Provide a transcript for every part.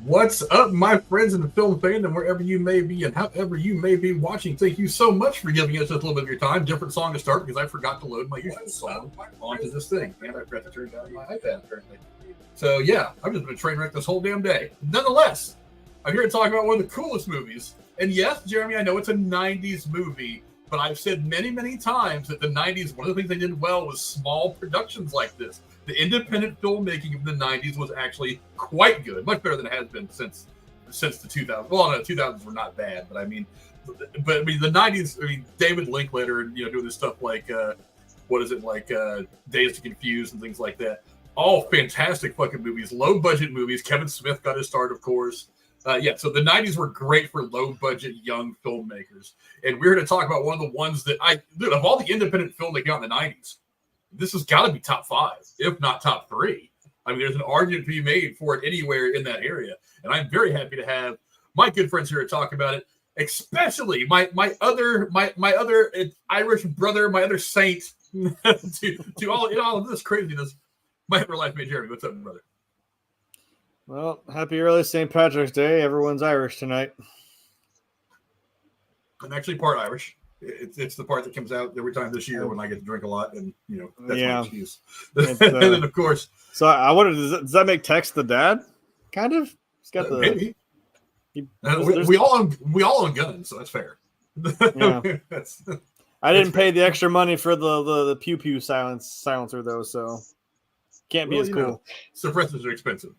What's up, my friends in the film fandom, wherever you may be and however you may be watching? Thank you so much for giving us just a little bit of your time. Different song to start because I forgot to load my usual song onto this thing. And I forgot to turn down my iPad, apparently. So, yeah, I've just been a train wreck this whole damn day. Nonetheless, I'm here to talk about one of the coolest movies. And yes, Jeremy, I know it's a 90s movie, but I've said many, many times that the 90s, one of the things they did well was small productions like this. The independent filmmaking of the 90s was actually quite good, much better than it has been since the 2000s. Well, no, 2000s were not bad, but I mean, the 90s. I mean, David Linklater, doing this stuff like Days to Confuse and things like that. All fantastic fucking movies, low budget movies. Kevin Smith got his start, of course. So the 90s were great for low budget young filmmakers, and we're going to talk about one of the ones that of all the independent film that came out in the 90s. This has got to be top 5, if not top 3. I mean, there's an argument to be made for it anywhere in that area. And I'm very happy to have my good friends here to talk about it, especially my other Irish brother, my other saint, to all of this craziness. My ever life mate Jeremy. What's up, brother? Well, happy early St. Patrick's Day. Everyone's Irish tonight. I'm actually part Irish. It's the part that comes out every time this year when I get to drink a lot, and that's my excuse. And then of course, so I wonder, does that make Tex the dad? Kind of. He's got the maybe. We all own guns, so that's fair. Yeah. I didn't pay the extra money for the pew pew silencer though, so can't be as cool. Suppressors are expensive,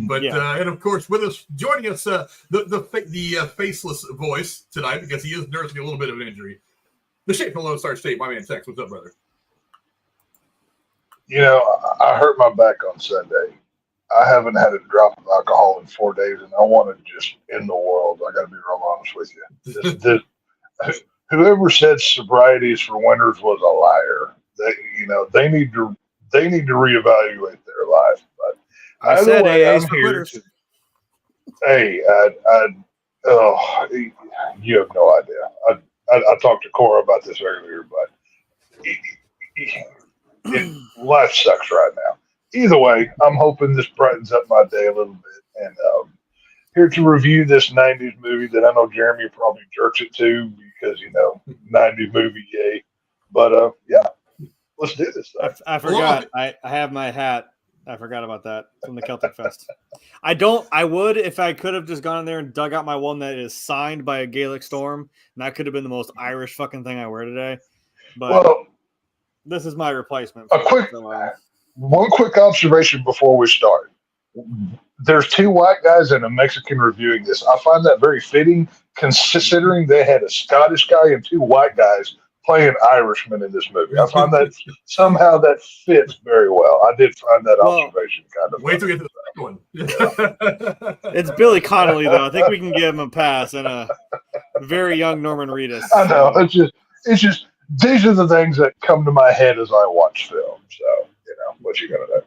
but and of course with us joining us the faceless voice tonight because he is nursing a little bit of an injury. The shape from Lone Star State, my man Tex. What's up, brother? I hurt my back on Sunday. I haven't had a drop of alcohol in 4 days, and I want to just end the world. I got to be real honest with you. Whoever said sobriety is for winners was a liar. They need to reevaluate their life. But I said AA is for winners. Hey, you have no idea. I talked to Cora about this earlier, but life sucks right now. Either way, I'm hoping this brightens up my day a little bit. And here to review this 90s movie that I know Jeremy probably jerks it to because, 90s movie, yay. But, let's do this. I forgot. I have my hat. I forgot about that from the Celtic Fest. I would if I could have just gone in there and dug out my one that is signed by a Gaelic Storm, and that could have been the most Irish fucking thing I wear today. But this is my replacement. One quick observation before we start. There's 2 white guys and a Mexican reviewing this. I find that very fitting, considering they had a Scottish guy and 2 white guys playing Irishmen in this movie. I find that somehow that fits very well. I did find that observation kind of. Wait till we get to the second one. It's Billy Connolly, though. I think we can give him a pass and a very young Norman Reedus. I know. It's just these are the things that come to my head as I watch film. So what you gonna do?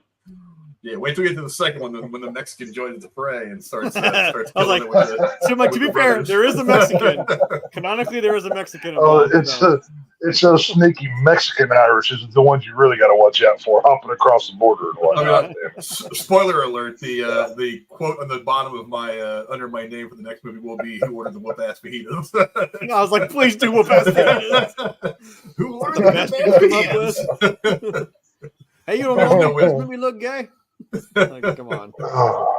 Yeah, wait till we get to the second one when the Mexican joins the fray and starts. I was like, to be fair, there is a Mexican. Canonically, there is a Mexican. It's those sneaky Mexican Irishes, the ones you really got to watch out for, hopping across the border and whatnot. Spoiler alert: the quote on the bottom of my under my name for the next movie will be "Who ordered the whoop ass fajitas?" I was like, please do whoop ass fajitas. Who ordered the fajitas? Hey, you don't know this movie look gay? Like, come on.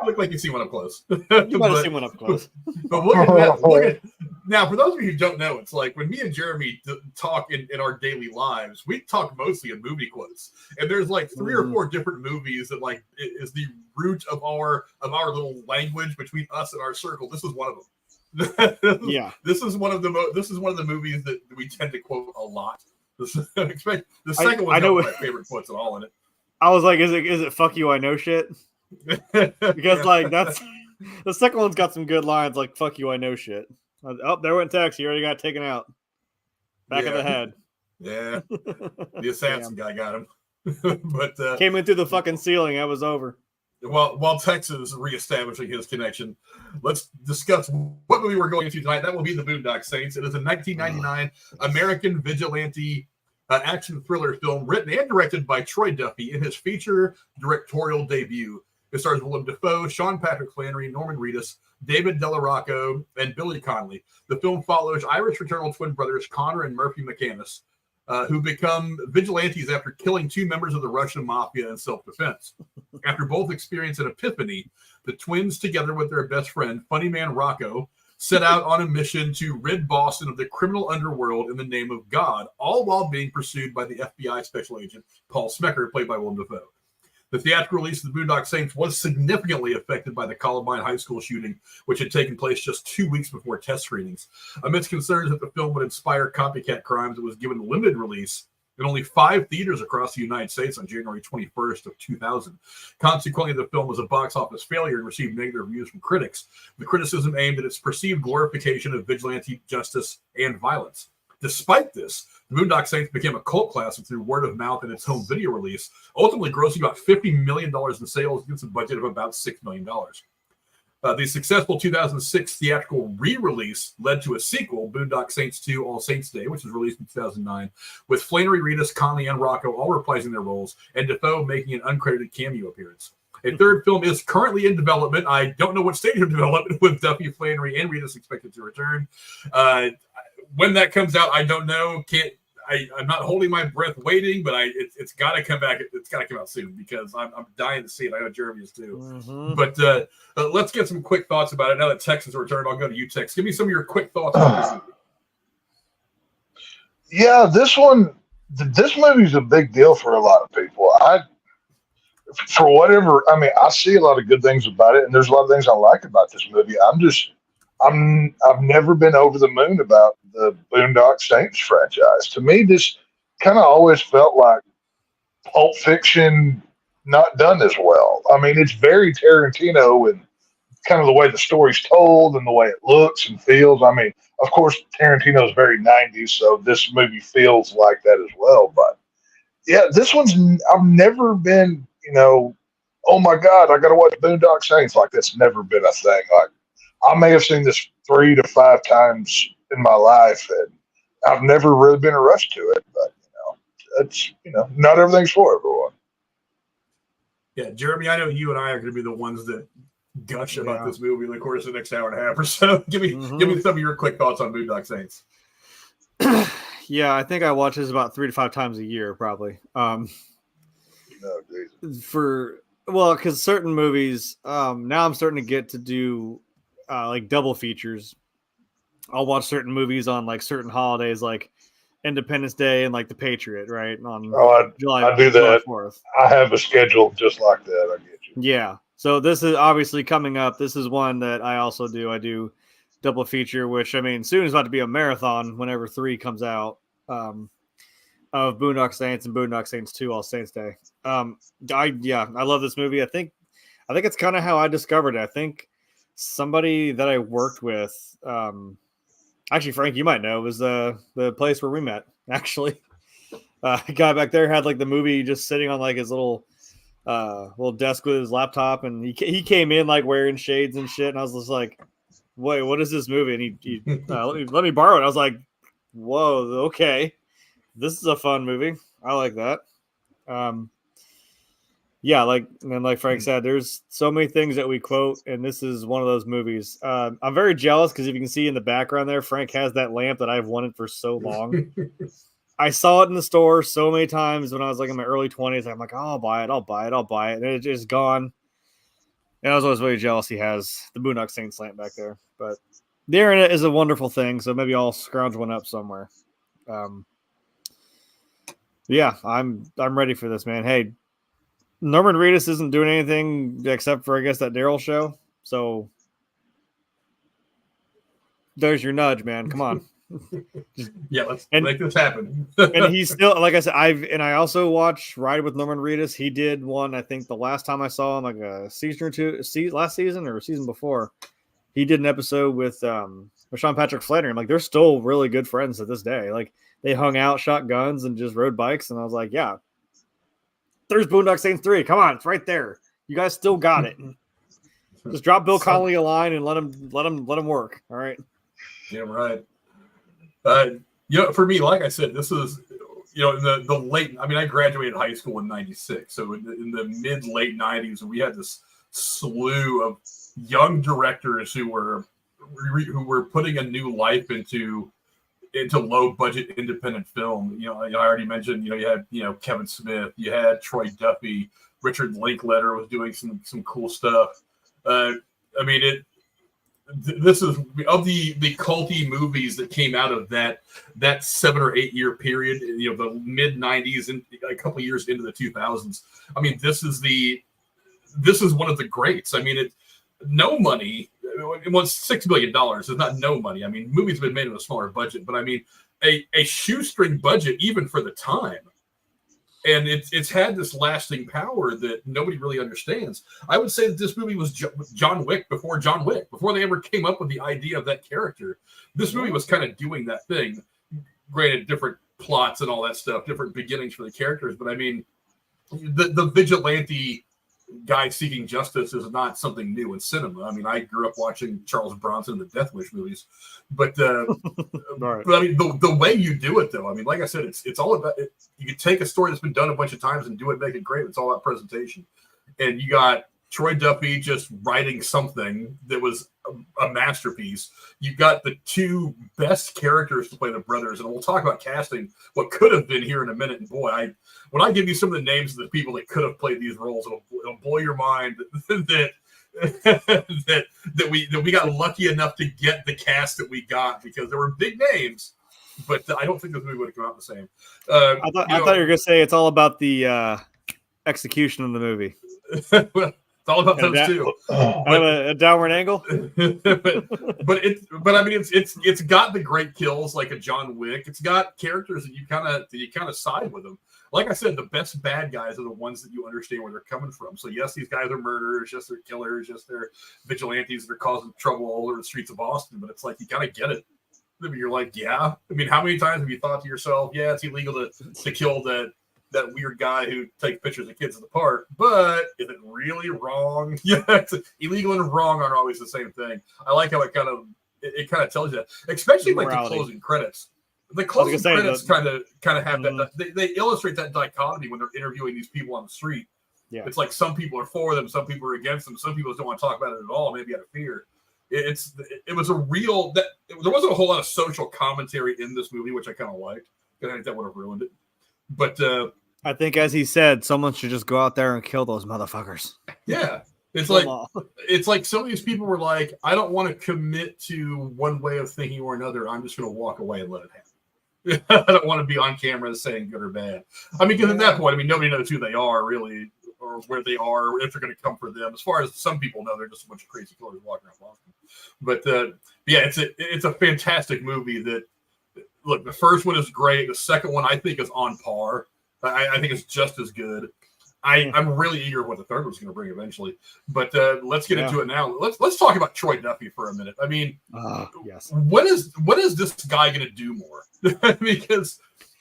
Look like you've seen one up close. You might have seen one up close. But look at now, for those of you who don't know, it's like when me and Jeremy talk in our daily lives, we talk mostly in movie quotes. And there's like 3 or 4 different movies that like is the root of our little language between us and our circle. This is one of them. Yeah. This is one of the movies that we tend to quote a lot. The second one's not my favorite quotes at all in it. I was like, is it fuck you, I know shit? Because like that's the second one's got some good lines like fuck you, I know shit. Oh, there went Tex. He already got taken out. Back of the head. Yeah. The assassin guy got him. But came in through the fucking ceiling. That was over. While Tex is reestablishing his connection, let's discuss what movie we're going into tonight. That will be the Boondock Saints. It is a 1999 American vigilante action thriller film written and directed by Troy Duffy in his feature directorial debut. It stars Willem Dafoe, Sean Patrick Flanery, Norman Reedus, David Della Rocco, and Billy Connolly. The film follows Irish fraternal twin brothers Connor and Murphy MacManus, who become vigilantes after killing 2 members of the Russian mafia in self-defense. After both experience an epiphany, the twins, together with their best friend, funny man Rocco, set out on a mission to rid Boston of the criminal underworld in the name of God, all while being pursued by the FBI special agent Paul Smecker, played by Willem Dafoe. The theatrical release of the Boondock Saints was significantly affected by the Columbine High School shooting, which had taken place just 2 weeks before test screenings. Amidst concerns that the film would inspire copycat crimes, it was given a limited release in only 5 theaters across the United States on January 21st of 2000. Consequently, the film was a box office failure and received negative reviews from critics. The criticism aimed at its perceived glorification of vigilante justice and violence. Despite this, the Boondock Saints became a cult classic through word of mouth and its home video release, ultimately grossing about $50 million in sales against a budget of about $6 million. The successful 2006 theatrical re-release led to a sequel, Boondock Saints 2 All Saints Day, which was released in 2009, with Flanery, Reedus, Connolly, and Rocco all reprising their roles, and Dafoe making an uncredited cameo appearance. A third film is currently in development. I don't know what stage of development, with Duffy, Flanery, and Reedus expected to return. When that comes out, I don't know. I'm not holding my breath waiting, but it's got to come back. It's got to come out soon because I'm dying to see it. I know Jeremy is too. Mm-hmm. But let's get some quick thoughts about it. Now that Tex has returned, I'll go to you, Tex. Give me some of your quick thoughts on this movie. Yeah, this movie's a big deal for a lot of people. For whatever, I mean, I see a lot of good things about it, and there's a lot of things I like about this movie. I've never been over the moon about the Boondock Saints franchise. To me, this kind of always felt like Pulp Fiction not done as well. I mean, it's very Tarantino and kind of the way the story's told and the way it looks and feels. I mean, of course, Tarantino's very 90s, so this movie feels like that as well. But yeah, this one's, I've never been, oh my God, I got to watch Boondock Saints. Like, that's never been a thing. Like, I may have seen this 3 to 5 times in my life, and I've never really been a rush to it. But it's not everything's for everyone. Yeah, Jeremy, I know you and I are going to be the ones that gush about this movie in the course of the next hour and a half or so. Give me some of your quick thoughts on Boondock Saints. Yeah, I think I watch this about 3 to 5 times a year, probably. Because certain movies, now I'm starting to get to do like double features. I'll watch certain movies on like certain holidays, like Independence Day and like The Patriot, right? On July, I do that. 4th. I have a schedule just like that. I get you. Yeah. So this is obviously coming up. This is one that I also do. I do double feature, which I mean, soon is about to be a marathon whenever 3 comes out of Boondock Saints and Boondock Saints 2 All Saints Day. I love this movie. I think it's kind of how I discovered it. I think somebody that I worked with, actually, Frank, you might know, was the place where we met. Actually, a guy back there had like the movie just sitting on like his little desk with his laptop, and he came in like wearing shades and shit, and I was just like, "Wait, what is this movie?" And he let me borrow it. I was like, "Whoa, okay, this is a fun movie. I like that." Yeah, like Frank said, there's so many things that we quote, and this is one of those movies. I'm very jealous because if you can see in the background there, Frank has that lamp that I've wanted for so long. I saw it in the store so many times when I was like in my early 20s. I'm like, oh, I'll buy it. And it's just gone. And I was always really jealous he has the Boondock Saints lamp back there. But the internet is a wonderful thing, so maybe I'll scrounge one up somewhere. Yeah, I'm ready for this, man. Hey, Norman Reedus isn't doing anything except for, I guess, that Daryl show. So there's your nudge, man. Come on. Let's make this happen. And he's still, like I said, I also watched Ride with Norman Reedus. He did one, I think the last time I saw him, like a season or two, last season or season before, he did an episode with Sean Patrick Flanery. Like, they're still really good friends to this day. Like, they hung out, shot guns, and just rode bikes. And I was like, yeah, there's Boondock Saints 3. Come on, it's right there. You guys still got it. Just drop Bill Connolly a line and let him work. All right. Yeah, right. For me, like I said, this is, in the late. I mean, I graduated high school in '96, so in the mid late '90s, we had this slew of young directors who were putting a new life into low budget independent film. I already mentioned, you had, Kevin Smith, you had Troy Duffy, Richard Linklater was doing some cool stuff. This is of the culty movies that came out of that 7 or 8 year period, the mid 90s and a couple years into the 2000s. This is one of the greats. No money. It was $6 billion. It's not no money. Movies have been made with a smaller budget, but a shoestring budget even for the time. And it's had this lasting power that nobody really understands. I would say that this movie was John Wick before John Wick, before they ever came up with the idea of that character. This movie was kind of doing that thing. Granted, different plots and all that stuff, different beginnings for the characters. But the vigilante guy seeking justice is not something new in cinema. I grew up watching Charles Bronson and the Death Wish movies, but right. The way you do it though, like I said, it's all about it. You can take a story that's been done a bunch of times and do it, make it great. It's all about presentation. And you got Troy Duffy just writing something that was a masterpiece. You got the two best characters to play the brothers, and we'll talk about casting what could have been here in a minute. And boy, when I give you some of the names of the people that could have played these roles, it'll blow your mind that we got lucky enough to get the cast that we got, because there were big names, but I don't think this movie would have come out the same. I thought you were going to say it's all about the execution of the movie. It's all about those two. A downward angle. but it's got the great kills like a John Wick. It's got characters that you kind of side with them. Like I said, the best bad guys are the ones that you understand where they're coming from. So yes, these guys are murderers, yes, they're killers, yes, they're vigilantes that are causing trouble all over the streets of Austin. But it's like you kind of get it. You're like, yeah. How many times have you thought to yourself, yeah, it's illegal to kill that weird guy who takes pictures of kids at the park, but is it really wrong? Yeah, it's illegal and wrong aren't always the same thing. I like how it kind of tells you that, especially like the closing credits. The closing credits kind of have that. They illustrate that dichotomy when they're interviewing these people on the street. Yeah, it's like some people are for them, some people are against them, some people don't want to talk about it at all, maybe out of fear. It was a real that there wasn't a whole lot of social commentary in this movie, which I kind of liked. I think that would have ruined it. But I think, as he said, someone should just go out there and kill those motherfuckers. Yeah, it's like some of these people were like, I don't want to commit to one way of thinking or another. I'm just going to walk away and let it happen. I don't want to be on camera saying good or bad. Because at that point, nobody knows who they are really, or where they are, or if they're going to come for them. As far as some people know, they're just a bunch of crazy killers walking around Boston. But yeah, it's a fantastic movie. That look, the first one is great. The second one I think is on par. I think it's just as good. I'm really eager what the third one's going to bring eventually. But let's get into it now. Let's talk about Troy Duffy for a minute. Yes. When is this guy going to do more? Because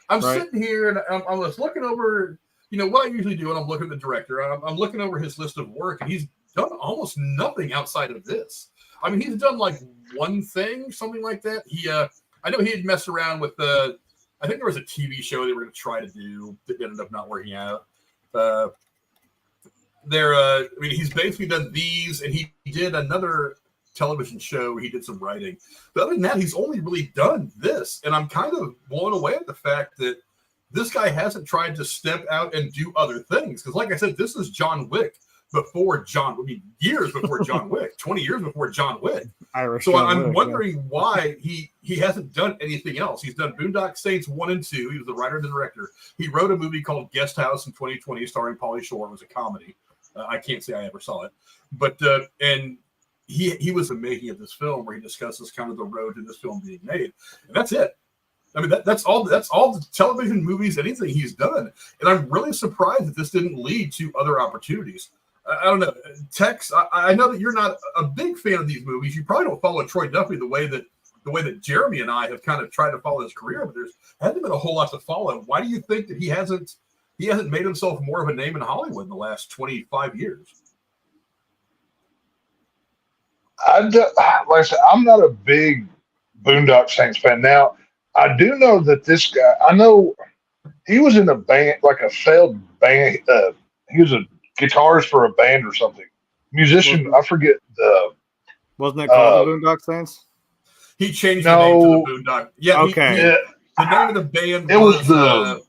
I'm sitting here and I'm just looking over, what I usually do when I'm looking at the director. I'm looking over his list of work, and he's done almost nothing outside of this. He's done like one thing, something like that. I know he had messed around with I think there was a TV show they were going to try to do that ended up not working out. He's basically done these, and he did another television show where he did some writing. But other than that, he's only really done this. And I'm kind of blown away at the fact that this guy hasn't tried to step out and do other things. Because like I said, this is John Wick before years before John Wick, 20 years before John Wick. I'm wondering why he hasn't done anything else. He's done Boondock Saints 1 and 2. He was the writer and the director. He wrote a movie called Guest House in 2020 starring Pauly Shore. It was a comedy. I can't say I ever saw it. But and he was the making of this film where he discusses kind of the road to this film being made. And that's it. That's all the television, movies, anything he's done. And I'm really surprised that this didn't lead to other opportunities. I don't know. Tex, I know that you're not a big fan of these movies. You probably don't follow Troy Duffy the way that Jeremy and I have kind of tried to follow his career, but there hasn't been a whole lot to follow. Why do you think that he hasn't made himself more of a name in Hollywood in the last 25 years? Like I said, I'm not a big Boondock Saints fan. Now, I do know that this guy, I know he was in a band, like a failed band. He was a guitarist for a band or something. musician. I forget the. Wasn't it called the Boondock Saints? He changed the name to the Boondock. Yeah. Okay. The name of the band it was the.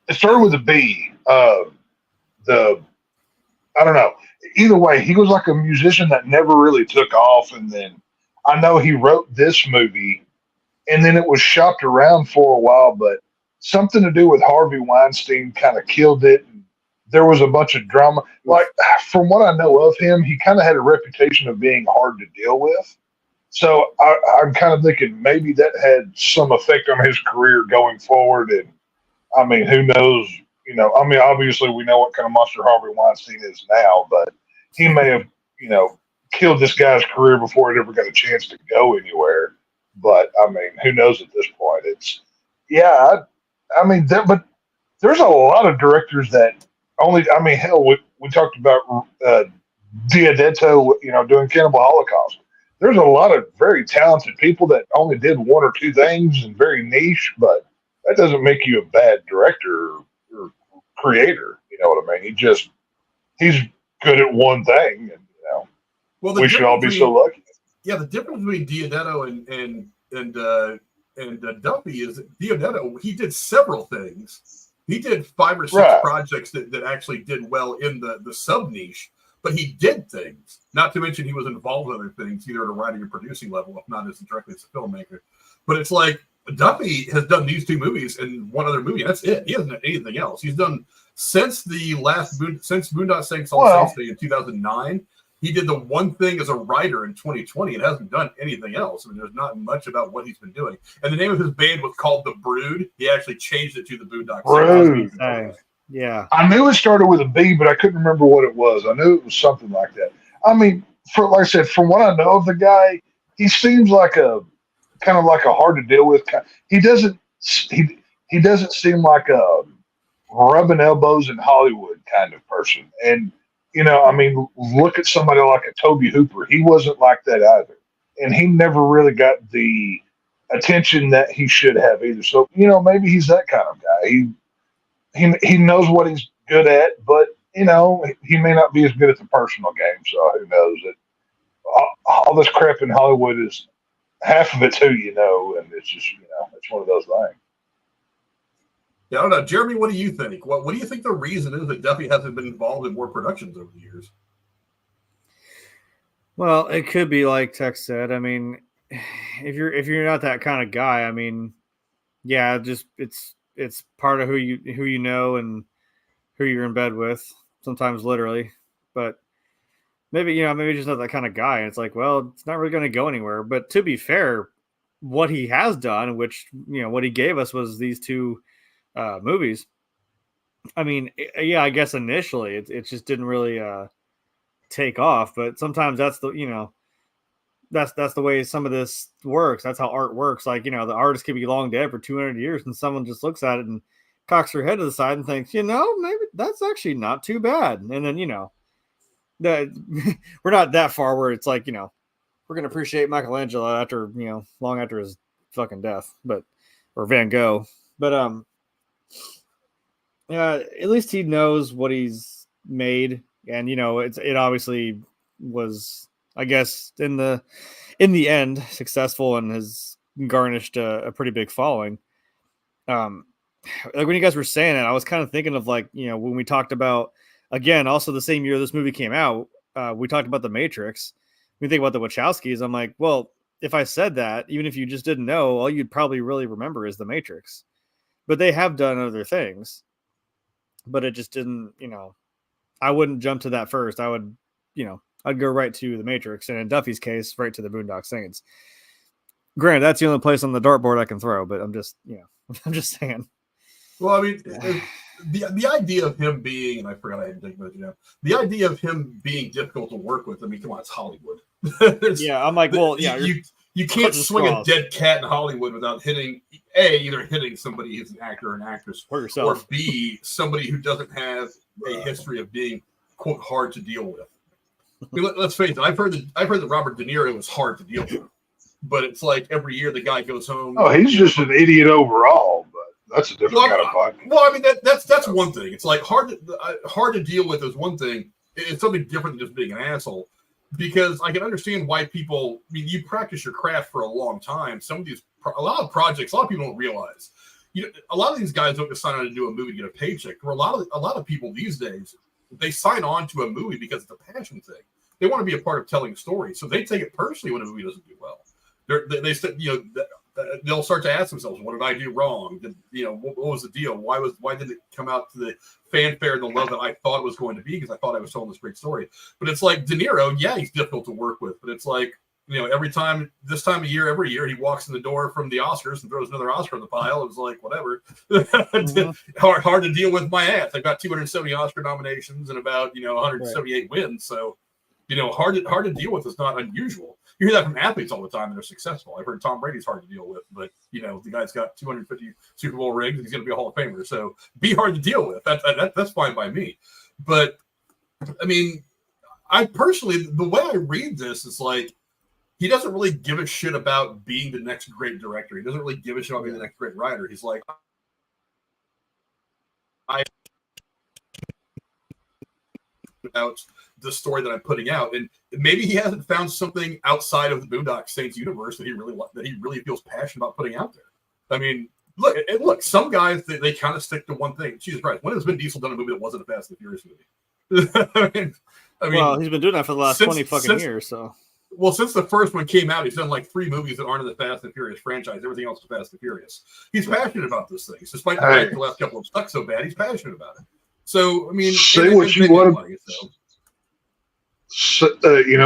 It started with a B. I don't know. Either way, he was like a musician that never really took off, and then I know he wrote this movie, and then it was shopped around for a while, but something to do with Harvey Weinstein kind of killed it. There was a bunch of drama. Like, from what I know of him, he kind of had a reputation of being hard to deal with. So I'm kind of thinking maybe that had some effect on his career going forward. And I mean, who knows? You know, I mean, obviously we know what kind of monster Harvey Weinstein is now, but he may have, you know, killed this guy's career before it ever got a chance to go anywhere. But I mean, who knows at this point? It's, yeah, I mean, but there's a lot of directors that only, I mean, hell, we talked about Diodetto, you know, doing Cannibal Holocaust. There's a lot of very talented people that only did one or two things and very niche, but that doesn't make you a bad director or creator. You know what I mean? He's good at one thing, and you know, well, we should all be so lucky. Yeah, the difference between Diodetto and Duffy is that Diodetto, he did several things. He did 5 or 6 projects that actually did well in the sub niche, but he did things. Not to mention he was involved in other things, either at a writing or producing level, if not as directly as a filmmaker. But it's like Duffy has done these 2 movies and one other movie. That's it. He hasn't done anything else. He's done since Boondock Saints on Saints Day in 2009. He did the one thing as a writer in 2020 and hasn't done anything else. I mean, there's not much about what he's been doing. And the name of his band was called The Brood. He actually changed it to the Boondock Saints. Yeah. I knew it started with a B, but I couldn't remember what it was. I knew it was something like that. I mean, like I said, from what I know of the guy, he seems like a kind of like a hard to deal with. He doesn't seem like a rubbing elbows in Hollywood kind of person. And you know, I mean, look at somebody like a Toby Hooper. He wasn't like that either. And he never really got the attention that he should have either. So, you know, maybe he's that kind of guy. He knows what he's good at, but, you know, he may not be as good at the personal game. So who knows? All this crap in Hollywood is half of it's who you know. And it's just, you know, it's one of those things. Yeah, I don't know. Jeremy, what do you think? What do you think the reason is that Duffy hasn't been involved in more productions over the years? Well, it could be like Tex said. I mean, if you're not that kind of guy, I mean, yeah, just it's part of who you know and who you're in bed with, sometimes literally. But maybe just not that kind of guy. And it's like, well, it's not really going to go anywhere. But to be fair, what he has done, which, you know, what he gave us was these 2 movies. I mean, yeah, I guess initially it just didn't really take off, but sometimes that's the, you know, that's the way some of this works. That's how art works. Like, you know, the artist could be long dead for 200 years and someone just looks at it and cocks her head to the side and thinks, you know, maybe that's actually not too bad. And then, you know, that we're not that far where it's like, you know, we're going to appreciate Michelangelo after, you know, long after his fucking death, or Van Gogh. But, at least he knows what he's made, and you know it obviously was, I guess, in the end successful and has garnished a pretty big following. Like when you guys were saying it, I was kind of thinking of, like, you know, when we talked about, again, also the same year this movie came out, we talked about The Matrix. When you think about the Wachowskis, I'm like, well, if I said that, even if you just didn't know, all you'd probably really remember is The Matrix. But they have done other things. But it just didn't, you know, I wouldn't jump to that first. I would, you know, I'd go right to The Matrix. And in Duffy's case, right to the Boondock Saints. Granted, that's the only place on the dartboard I can throw, but I'm just, you know, I'm just saying. Well, I mean, the idea of him being, and I forgot I had to take about, you know, the idea of him being difficult to work with, I mean, come on, it's Hollywood. Yeah, I'm like, well, yeah. You can't swing a dead cat in Hollywood without either hitting somebody who's an actor or an actress, or B, somebody who doesn't have a history of being, quote, hard to deal with. I mean, let's face it. I've heard that Robert De Niro was hard to deal with, but it's like every year the guy goes home. Oh, he's just an idiot overall, but that's a different kind of podcast. Well, I mean that's one thing. It's like hard to deal with is one thing, it's something different than just being an asshole. Because I can understand why people. I mean, you practice your craft for a long time. Some of these, a lot of projects, a lot of people don't realize. A lot of these guys don't just sign on to do a movie to get a paycheck. For a lot of people these days, they sign on to a movie because it's a passion thing. They want to be a part of telling a story, so they take it personally when a movie doesn't do well. They'll start to ask themselves, "What did I do wrong? What was the deal? Why didn't it come out to the fanfare and the love that I thought it was going to be? Because I thought I was telling this great story." But it's like De Niro, yeah, he's difficult to work with, but it's like every time this time of year, every year he walks in the door from the Oscars and throws another Oscar in the pile. It was like whatever, hard to deal with my ass. I've got 270 Oscar nominations and about 178 wins, so. Hard to deal with is not unusual. You hear that from athletes all the time, and they're successful. I've heard Tom Brady's hard to deal with, but the guy's got 250 Super Bowl rings. He's going to be a Hall of Famer, so be hard to deal with. That's fine by me. But I mean, I personally, the way I read this is like he doesn't really give a shit about being the next great director. He doesn't really give a shit about being the next great writer. He's like, about the story that I'm putting out, and maybe he hasn't found something outside of the Boondock Saints universe that he really feels passionate about putting out there. I mean, look, some guys they kind of stick to one thing. Jesus Christ, when has Vin Diesel done a movie that wasn't a Fast and Furious movie? I mean, well, he's been doing that for the last 20 fucking years. So, well, since the first one came out, he's done like 3 movies that aren't in the Fast and Furious franchise. Everything else is Fast and Furious. He's passionate about those things, despite the fact the last couple of suck so bad. He's passionate about it. So, I mean, say what you want.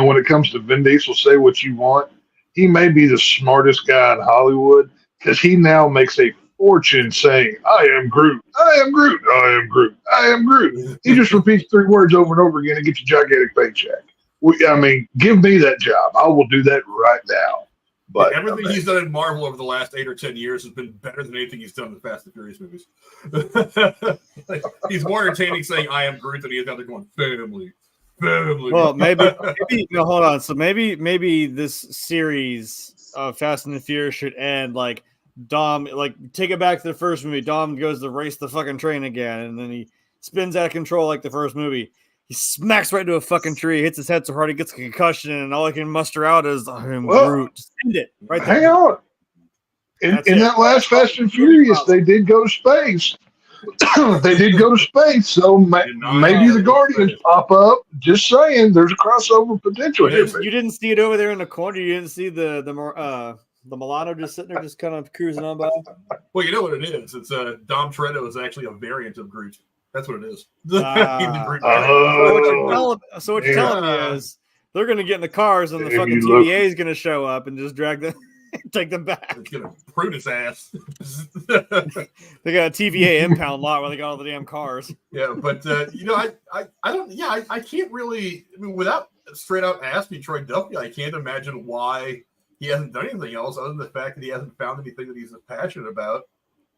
When it comes to Vin Diesel, say what you want. He may be the smartest guy in Hollywood because he now makes a fortune saying, "I am Groot. I am Groot. I am Groot. I am Groot." He just repeats 3 words over and over again and gets a gigantic paycheck. Give me that job. I will do that right now. But everything he's done in Marvel over the last 8 or 10 years has been better than anything he's done in the Fast and Furious movies. He's more entertaining saying "I am Groot" than he is out there going "family." Well, maybe hold on. So maybe this series of Fast and the Furious should end like Dom, like take it back to the first movie. Dom goes to race the fucking train again, and then he spins out of control like the first movie. He smacks right into a fucking tree, hits his head so hard he gets a concussion, and all he can muster out is Groot. Just end it right there. Hang on. In that last Fast and Furious, they did go to space. They did go to space, so maybe the Guardians pop up. Just saying, there's a crossover potential here. You didn't see it over there in the corner. You didn't see the Milano just sitting there, just kind of cruising on by. Well, you know what it is. It's Dom Toretto is actually a variant of Groot. That's what it is. So what you're telling me is they're going to get in the cars and the fucking TVA is going to show up and just drag them. Take them back. It's gonna prune his ass. They got a TVA impound lot where they got all the damn cars. Yeah, but I can't really. I mean, without straight out asking Troy Duffy, I can't imagine why he hasn't done anything else other than the fact that he hasn't found anything that he's passionate about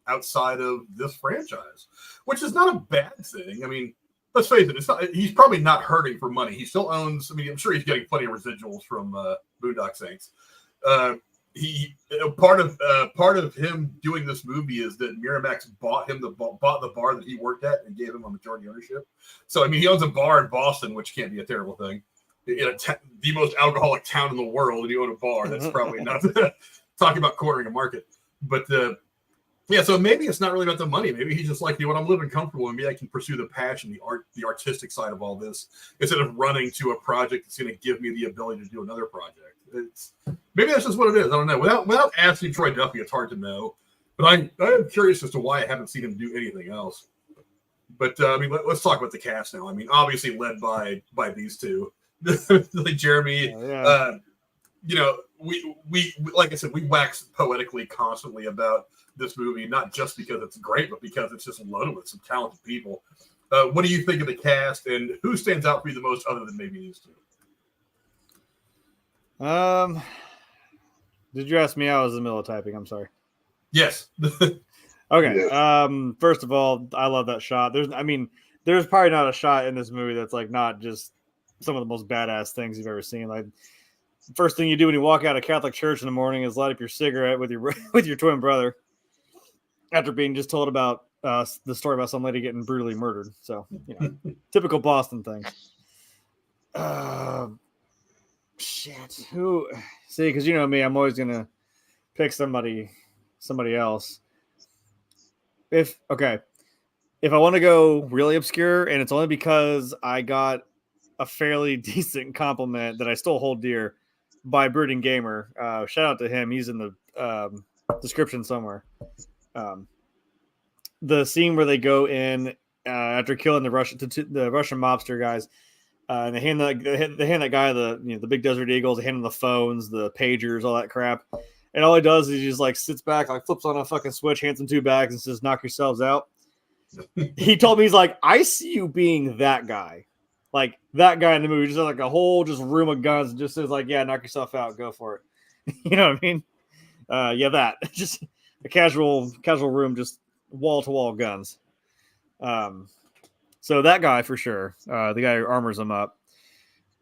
outside of this franchise, which is not a bad thing. I mean, let's face it, he's probably not hurting for money. He still owns. I mean, I'm sure he's getting plenty of residuals from Boondock Saints. Part of him doing this movie is that Miramax bought the bar that he worked at and gave him a majority ownership. So I mean, he owns a bar in Boston, which can't be a terrible thing. In the most alcoholic town in the world, and you own a bar. That's probably not talking about cornering a market. But so maybe it's not really about the money. Maybe he's just like, I'm living comfortable, and maybe I can pursue the passion, the artistic side of all this, instead of running to a project that's going to give me the ability to do another project. Maybe that's just what it is. I don't know. Without asking Troy Duffy, it's hard to know. But I am curious as to why I haven't seen him do anything else. But I mean, let's talk about the cast now. I mean, obviously led by these two, like Jeremy. We like I said, we wax poetically constantly about this movie, not just because it's great, but because it's just loaded with some talented people. What do you think of the cast, and who stands out for you the most, other than maybe these two? Did you ask me? I was in the middle of typing. I'm sorry. Yes. Okay. First of all, I love that shot. There's probably not a shot in this movie that's like not just some of the most badass things you've ever seen. Like, first thing you do when you walk out of Catholic church in the morning is light up your cigarette with your twin brother, after being just told about the story about some lady getting brutally murdered. So, typical Boston thing. Shit. Who? See, because you know me, I'm always gonna pick somebody else. If I want to go really obscure, and it's only because I got a fairly decent compliment that I still hold dear by Brooding Gamer. Shout out to him. He's in the description somewhere. The scene where they go in after killing the Russian mobster guys, and they hand that guy the big Desert Eagles, they hand him the phones, the pagers, all that crap. And all he does is he just like sits back, like flips on a fucking switch, hands him 2 bags, and says, "Knock yourselves out." He told me, he's like, "I see you being that guy." Like that guy in the movie, just like a whole room of guns, and just says like, "Yeah, knock yourself out, go for it." You know what I mean? Yeah, that just a casual room, just wall to wall guns. So that guy for sure, the guy who armors them up.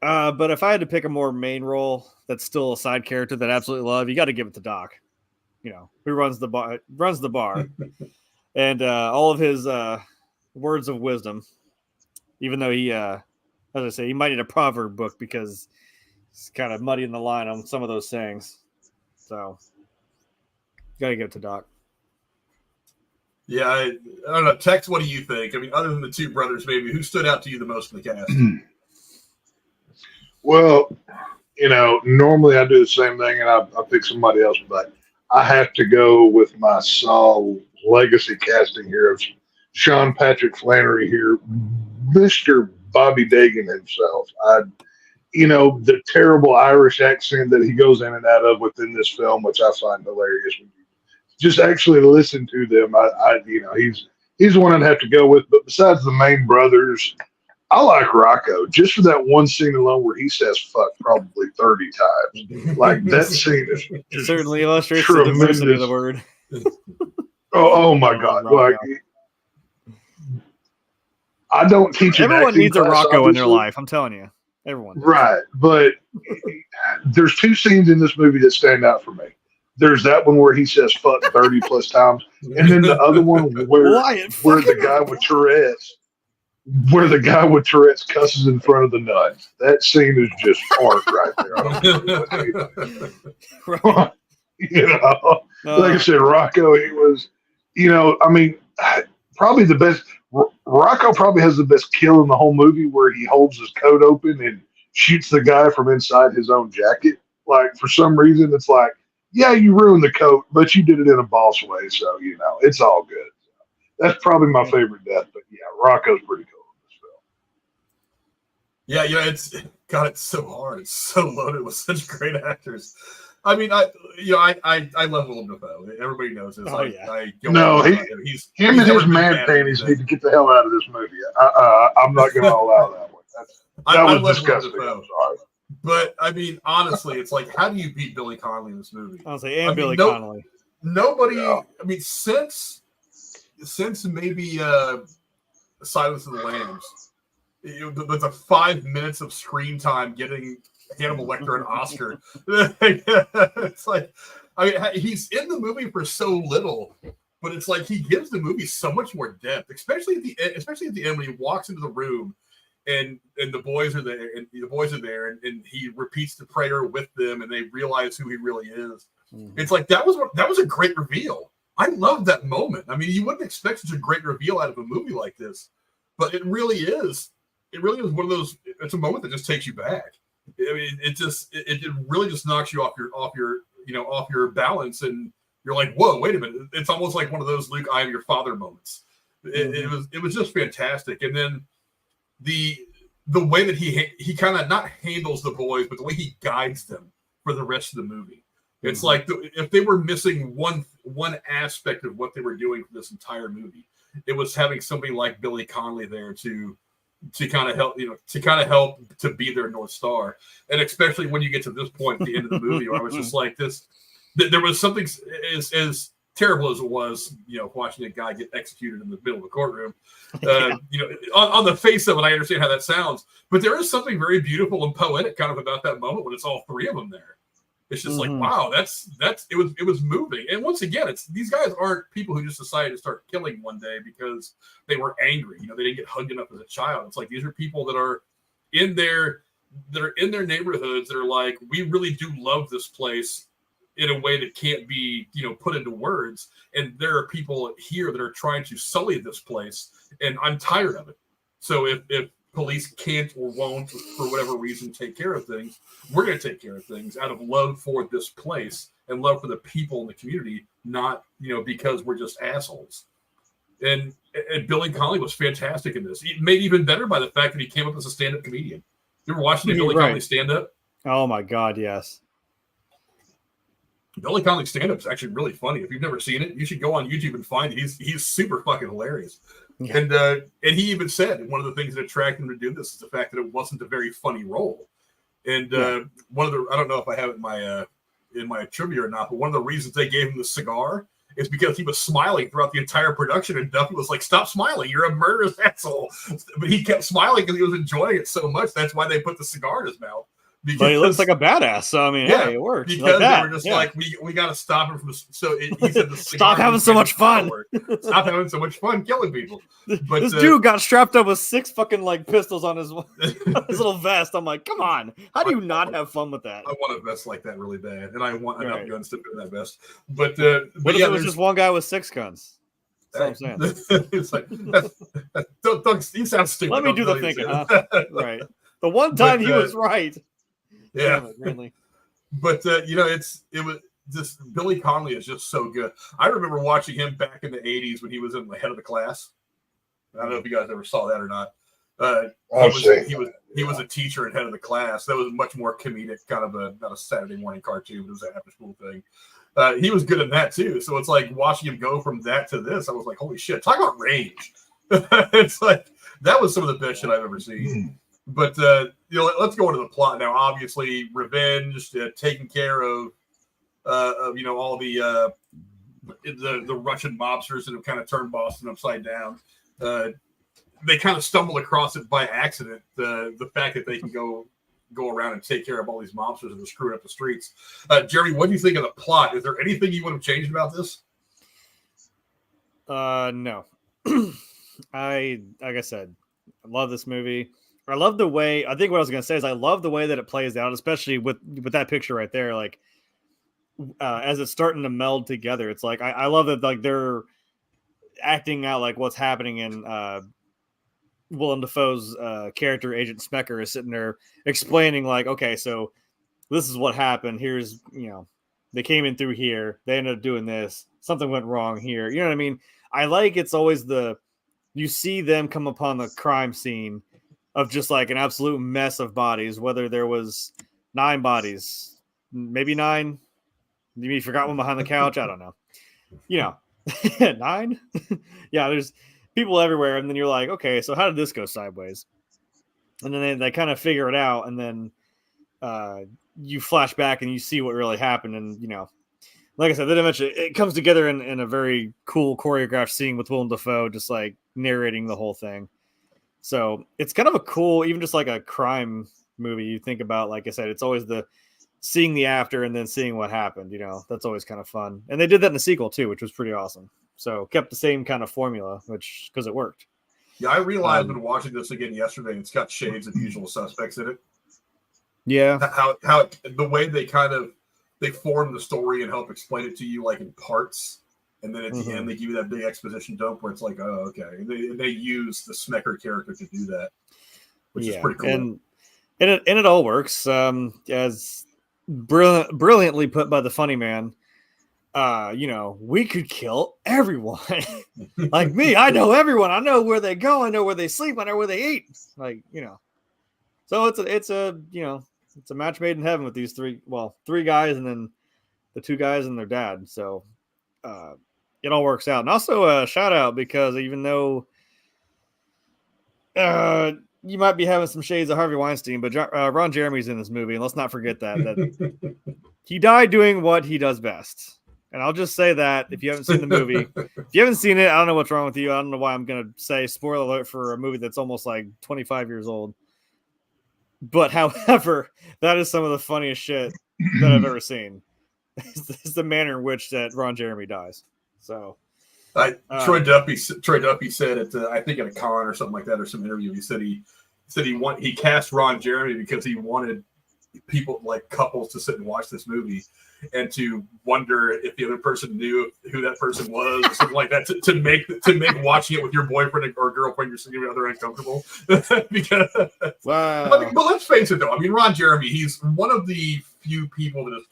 But if I had to pick a more main role that's still a side character that I absolutely love, you got to give it to Doc. You know, who runs the bar, and all of his words of wisdom. Even though he, as I say, he might need a proverb book because he's kind of muddying the line on some of those sayings. So, got to give it to Doc. Yeah, I don't know. Tex, what do you think? I mean, other than the 2 brothers, maybe, who stood out to you the most in the cast? Well, normally I do the same thing and I pick somebody else, but I have to go with my Saul legacy casting here of Sean Patrick Flanery here, Mr. Bobby Dagan himself. The terrible Irish accent that he goes in and out of within this film, which I find hilarious. Just actually listen to them. He's the one I'd have to go with. But besides the main brothers, I like Rocco just for that one scene alone where he says "fuck" probably 30 times. Like that scene is just certainly illustrates the diversity of the word. Oh my God! Like I don't teach. Everyone needs a Rocco in their life. I'm telling you, everyone. Does. Right, but there's 2 scenes in this movie that stand out for me. There's that one where he says "fuck" 30 plus times, and then the other one where the guy with Tourette's cusses in front of the nuns. That scene is just art right there. I don't know what like I said, Rocco, he was, probably the best. Rocco probably has the best kill in the whole movie where he holds his coat open and shoots the guy from inside his own jacket. Like, for some reason, it's like, yeah, you ruined the coat, but you did it in a boss way, so, it's all good. That's probably my favorite death, but, yeah, Rocco's pretty cool in this film. Yeah, it's so hard. It's so loaded with such great actors. I mean, I love Willem Dafoe. Everybody knows this. Him and his man panties need to get the hell out of this movie. I'm not going to allow that one. That was disgusting. I'm sorry. But I mean, honestly, it's like, how do you beat Billy Connolly in this movie? I'll say, Billy Connolly. Nobody. Yeah. I mean, since maybe Silence of the Lambs, with the 5 minutes of screen time getting Hannibal Lecter an Oscar. It's like, I mean, he's in the movie for so little, but it's like he gives the movie so much more depth, especially at the end when he walks into the room. And the boys are there, and and he repeats the prayer with them, and they realize who he really is. Mm-hmm. It's like that was a great reveal. I love that moment. I mean, you wouldn't expect such a great reveal out of a movie like this, but it really is. It really is one of those. It's a moment that just takes you back. I mean, it really just knocks you off your balance, and you're like, whoa, wait a minute. It's almost like one of those Luke, I am your father moments. It was just fantastic, and then. The way that he kind of not handles the boys, but the way he guides them for the rest of the movie. It's like if they were missing one aspect of what they were doing for this entire movie, it was having somebody like Billy Connolly there to kind of help, to be their North Star. And especially when you get to this point at the end of the movie, where I was just like this, there was something as terrible as it was, watching a guy get executed in the middle of the courtroom. On the face of it, I understand how that sounds, but there is something very beautiful and poetic kind of about that moment when it's all 3 of them there. It's just like, wow, it was moving. And once again, these guys aren't people who just decided to start killing one day because they were angry. They didn't get hugged enough as a child. It's like these are people that are in their that are in their neighborhoods that are like, we really do love this place in a way that can't be, put into words. And there are people here that are trying to sully this place, and I'm tired of it. So if police can't or won't, for whatever reason, take care of things, we're going to take care of things out of love for this place and love for the people in the community, not, because we're just assholes. And Billy Connolly was fantastic in this. Made even better by the fact that he came up as a stand-up comedian. You ever watching Billy Connolly stand-up? Oh, my God, yes. Billy Connolly stand-up is actually really funny. If you've never seen it, you should go on YouTube and find it. He's super fucking hilarious. Yeah. And he even said one of the things that attracted him to do this is the fact that it wasn't a very funny role. And one of the, I don't know if I have it in my trivia or not, but one of the reasons they gave him the cigar is because he was smiling throughout the entire production, and Duffy was like, "Stop smiling, you're a murderous asshole." But he kept smiling because he was enjoying it so much. That's why they put the cigar in his mouth. Because, but he looks like a badass. So I mean, hey, it works. Because they were just like, we got to stop him from. So he said, "Stop having so much fun. Stop having so much fun killing people." But this dude got strapped up with 6 fucking pistols on his little vest. I'm like, come on, how do you not have fun with that? I want a vest like that really bad, and I want enough guns to fit in that vest. But what if it was just one guy with 6 guns? That's what I'm saying. It's like, don't, you sound stupid. Let me do the thinking, huh? Right. The one time he was right. Yeah, really. But it was just Billy Connolly is just so good. I remember watching him back in the '80s when he was in the Head of the Class. I don't know if you guys ever saw that or not. He was a teacher and Head of the Class. That was much more comedic, kind of not a Saturday morning cartoon, but it was an after school thing. He was good in that too. So it's like watching him go from that to this. I was like, holy shit! Talk about range. It's like that was some of the best shit I've ever seen. But let's go into the plot now. Obviously, revenge, taking care of all the Russian mobsters that have kind of turned Boston upside down. They kind of stumble across it by accident. The fact that they can go around and take care of all these mobsters that are screwing up the streets. Jeremy, what do you think of the plot? Is there anything you would have changed about this? No. Like I said, I love this movie. I love the way, I think what I was going to say is I love the way that it plays out, especially with that picture right there. Like, as it's starting to meld together, it's like, I love that, like, they're acting out like what's happening in Willem Dafoe's character, Agent Smecker, is sitting there explaining, like, okay, so this is what happened. Here's, they came in through here. They ended up doing this. Something went wrong here. You know what I mean? I like it's always you see them come upon the crime scene of just like an absolute mess of bodies, whether there was 9 bodies, maybe 9. Maybe you forgot one behind the couch. I don't know. 9? Yeah, there's people everywhere. And then you're like, okay, so how did this go sideways? And then they kind of figure it out. And then you flash back and you see what really happened. And, like I said, then eventually it comes together in a very cool choreographed scene with Willem Dafoe, just like narrating the whole thing. So it's kind of a cool, even just like a crime movie. You think about, like I said, it's always seeing the after and then seeing what happened. That's always kind of fun. And they did that in the sequel too, which was pretty awesome. So kept the same kind of formula, because it worked. Yeah, I realized when watching this again yesterday, it's got shades of Usual Suspects in it. Yeah, how the way they they form the story and help explain it to you like in parts. And then at the end, they give you that big exposition dump where it's like, oh, okay. And they use the Smecker character to do that, which is pretty cool. And it all works. As brilliantly put by the funny man, we could kill everyone. Like me, I know everyone. I know where they go. I know where they sleep. I know where they eat. So it's a match made in heaven with these 3 guys and then the 2 guys and their dad. So, it all works out. And also a shout out, because even though you might be having some shades of Harvey Weinstein, but Ron Jeremy's in this movie. And let's not forget that he died doing what he does best. And I'll just say that if you haven't seen the movie, if you haven't seen it, I don't know what's wrong with you. I don't know why I'm going to say spoiler alert for a movie that's almost like 25 years old. But however, that is some of the funniest shit that I've ever seen. It's the manner in which that Ron Jeremy dies. So, Troy Duffy said it. I think at a con or something like that, or some interview. He said said he cast Ron Jeremy because he wanted people like couples to sit and watch this movie and to wonder if the other person knew who that person was or something like that to make watching it with your boyfriend or girlfriend, your significant other, uncomfortable. Because Wow. but let's face it though. I mean, Ron Jeremy, he's one of the few people that is.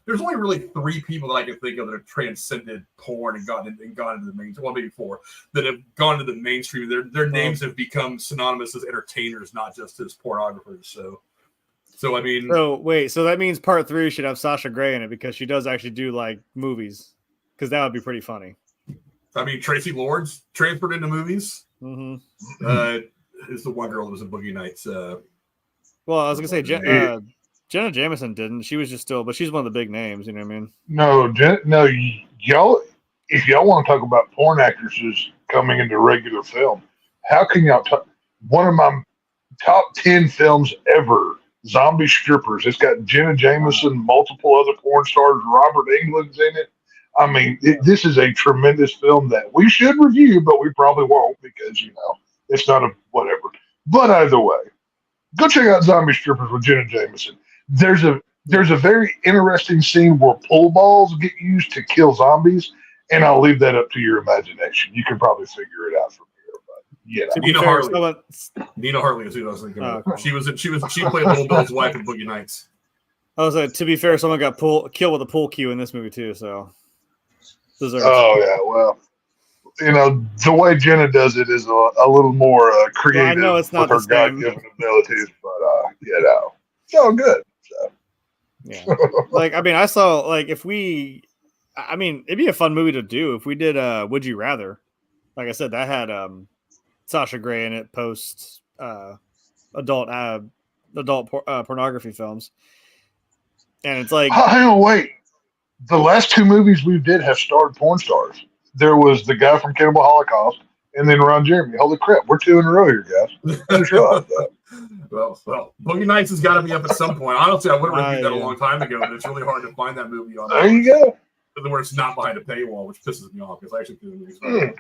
There's only really 3 people that I can think of that have transcended porn and gone into the mainstream. Well, maybe 4 that have gone to the mainstream. Their names have become synonymous as entertainers, not just as pornographers. So I mean, so that means part 3 should have Sasha Grey in it because she does actually do like movies, because that would be pretty funny. I mean, Tracy Lords transferred into movies. Mm-hmm. Is the one girl that was in Boogie Nights. Well, I was gonna say Jenna Jameson didn't. She was just still, but she's one of the big names. You know what I mean? No, y'all. If y'all want to talk about porn actresses coming into regular film, how can y'all talk? One of my top 10 films ever, Zombie Strippers. It's got Jenna Jameson, multiple other porn stars. Robert Englund's in it. I mean, this is a tremendous film that we should review, but we probably won't because it's not a whatever. But either way, go check out Zombie Strippers with Jenna Jameson. There's a very interesting scene where pool balls get used to kill zombies, and I'll leave that up to your imagination. You can probably figure it out from here. But Nina Hartley is who I was thinking of. She played Little Bill's wife in Boogie Nights. I was like, to be fair, someone got killed with a pool cue in this movie too. So, oh yeah, well, the way Jenna does it is a little more creative. Well, I know it's not with her God-given abilities, but it's all good. So. Yeah, like I mean, I saw like it'd be a fun movie to do if we did Would You Rather. Like I said, that had Sasha Grey in it, post adult pornography films, and it's like, hang on, wait. The last 2 movies we did have starred porn stars. There was the guy from Cannibal Holocaust, and then Ron Jeremy. Holy crap, we're 2 in a row here, guys. Well, Boogie Nights has got to be up at some point. Honestly, I would have reviewed that a long time ago, but it's really hard to find that movie on. There you go. Where it's not behind a paywall, which pisses me off because I actually do the movies then.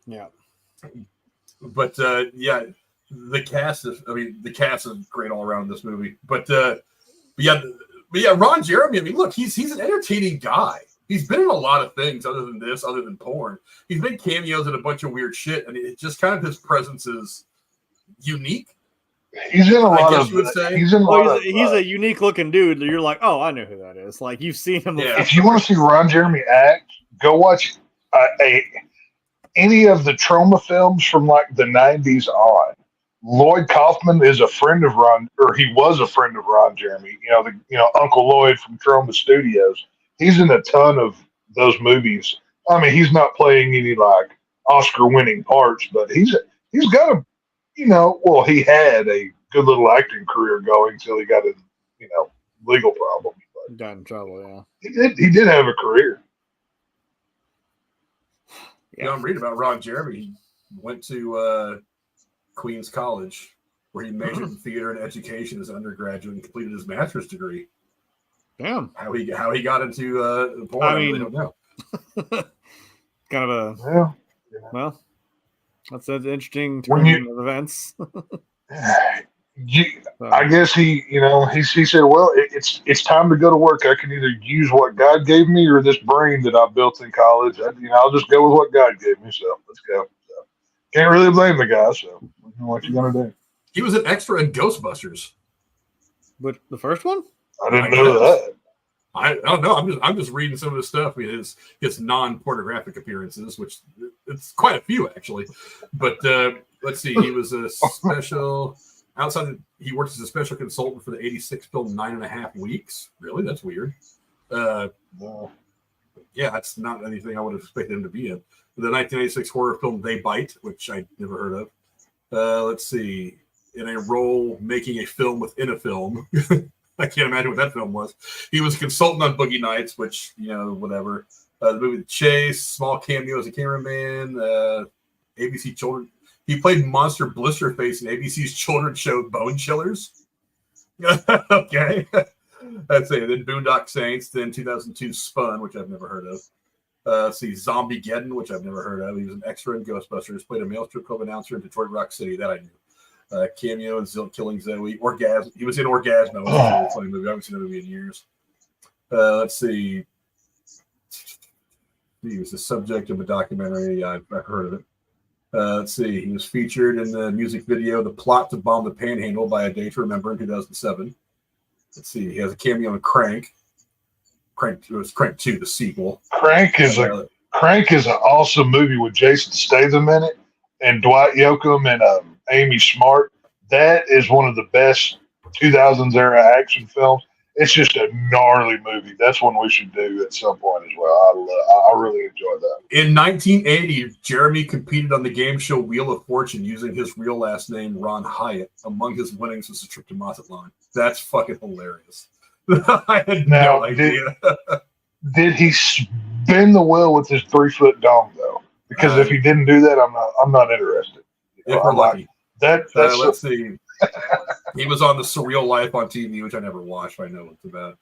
Yeah. But the cast is great all around in this movie. But Ron Jeremy, I mean, look, he's an entertaining guy. He's been in a lot of things other than porn. He's made cameos in a bunch of weird shit, and it just kind of his presence is unique. He's in a lot of. He's a unique looking dude. You're like, oh, I know who that is. Like you've seen him. Yeah. If you want to see Ron Jeremy act, go watch any of the Trauma films from like the 90s on. Lloyd Kaufman is a friend of Ron, or he was a friend of Ron Jeremy. Uncle Lloyd from Trauma Studios. He's in a ton of those movies. I mean, he's not playing any like Oscar-winning parts, but he's got a, he had a good little acting career going until he got a, legal problem. But got in trouble, yeah. He did have a career. Yeah, I'm reading about Ron Jeremy. He went to Queens College, where he majored in theater and education as an undergraduate and completed his master's degree. Damn. How he got into porn, I really don't know. Kind of a well, that's an interesting turn of events. I guess he said, well, it's time to go to work. I can either use what God gave me or this brain that I built in college. I'll just go with what God gave me. So let's go. So, can't really blame the guy. So what you gonna do? He was an extra in Ghostbusters. But the first one? I didn't know that. I don't know. I'm just reading some of his stuff. I mean, his non-pornographic appearances, which it's quite a few actually. But let's see. He was a special he worked as a special consultant for the '86 film 9.5 Weeks. Really, that's weird. Yeah, that's not anything I would have expected him to be in. The 1986 horror film They Bite, which I never heard of. Let's see. In a role making a film within a film. I can't imagine what that film was. He was a consultant on Boogie Nights, which, whatever. The movie The Chase, small cameo as a cameraman, ABC Children. He played Monster Blisterface in ABC's children's show Bone Chillers. Okay. That's it. Then Boondock Saints, then 2002 Spun, which I've never heard of. See Zombiegeddon, which I've never heard of. He was an extra in Ghostbusters, played a male strip club announcer in Detroit Rock City. That I knew. Cameo in Killing Zoe. Orgasm. He was in Orgasmo. It's a really funny movie. I haven't seen that movie in years. Let's see. He was the subject of a documentary. I've heard of it. Let's see. He was featured in the music video "The Plot to Bomb the Panhandle" by A Day to Remember in 2007. Let's see. He has a cameo in Crank. It was Crank 2, the sequel. Crank is an awesome movie with Jason Statham in it and Dwight Yoakam and Amy Smart. That is one of the best 2000s era action films. It's just a gnarly movie. That's one we should do at some point as well. I really enjoy that. In 1980, Jeremy competed on the game show Wheel of Fortune using his real last name, Ron Hyatt. Among his winnings was a trip to Mazatlan. That's fucking hilarious. I had no idea. Did he spin the wheel with his 3-foot dong though? Because if he didn't do that, I'm not interested. If we're lucky. That's let's see. He was on The Surreal Life on TV, which I never watched. I know what it's about.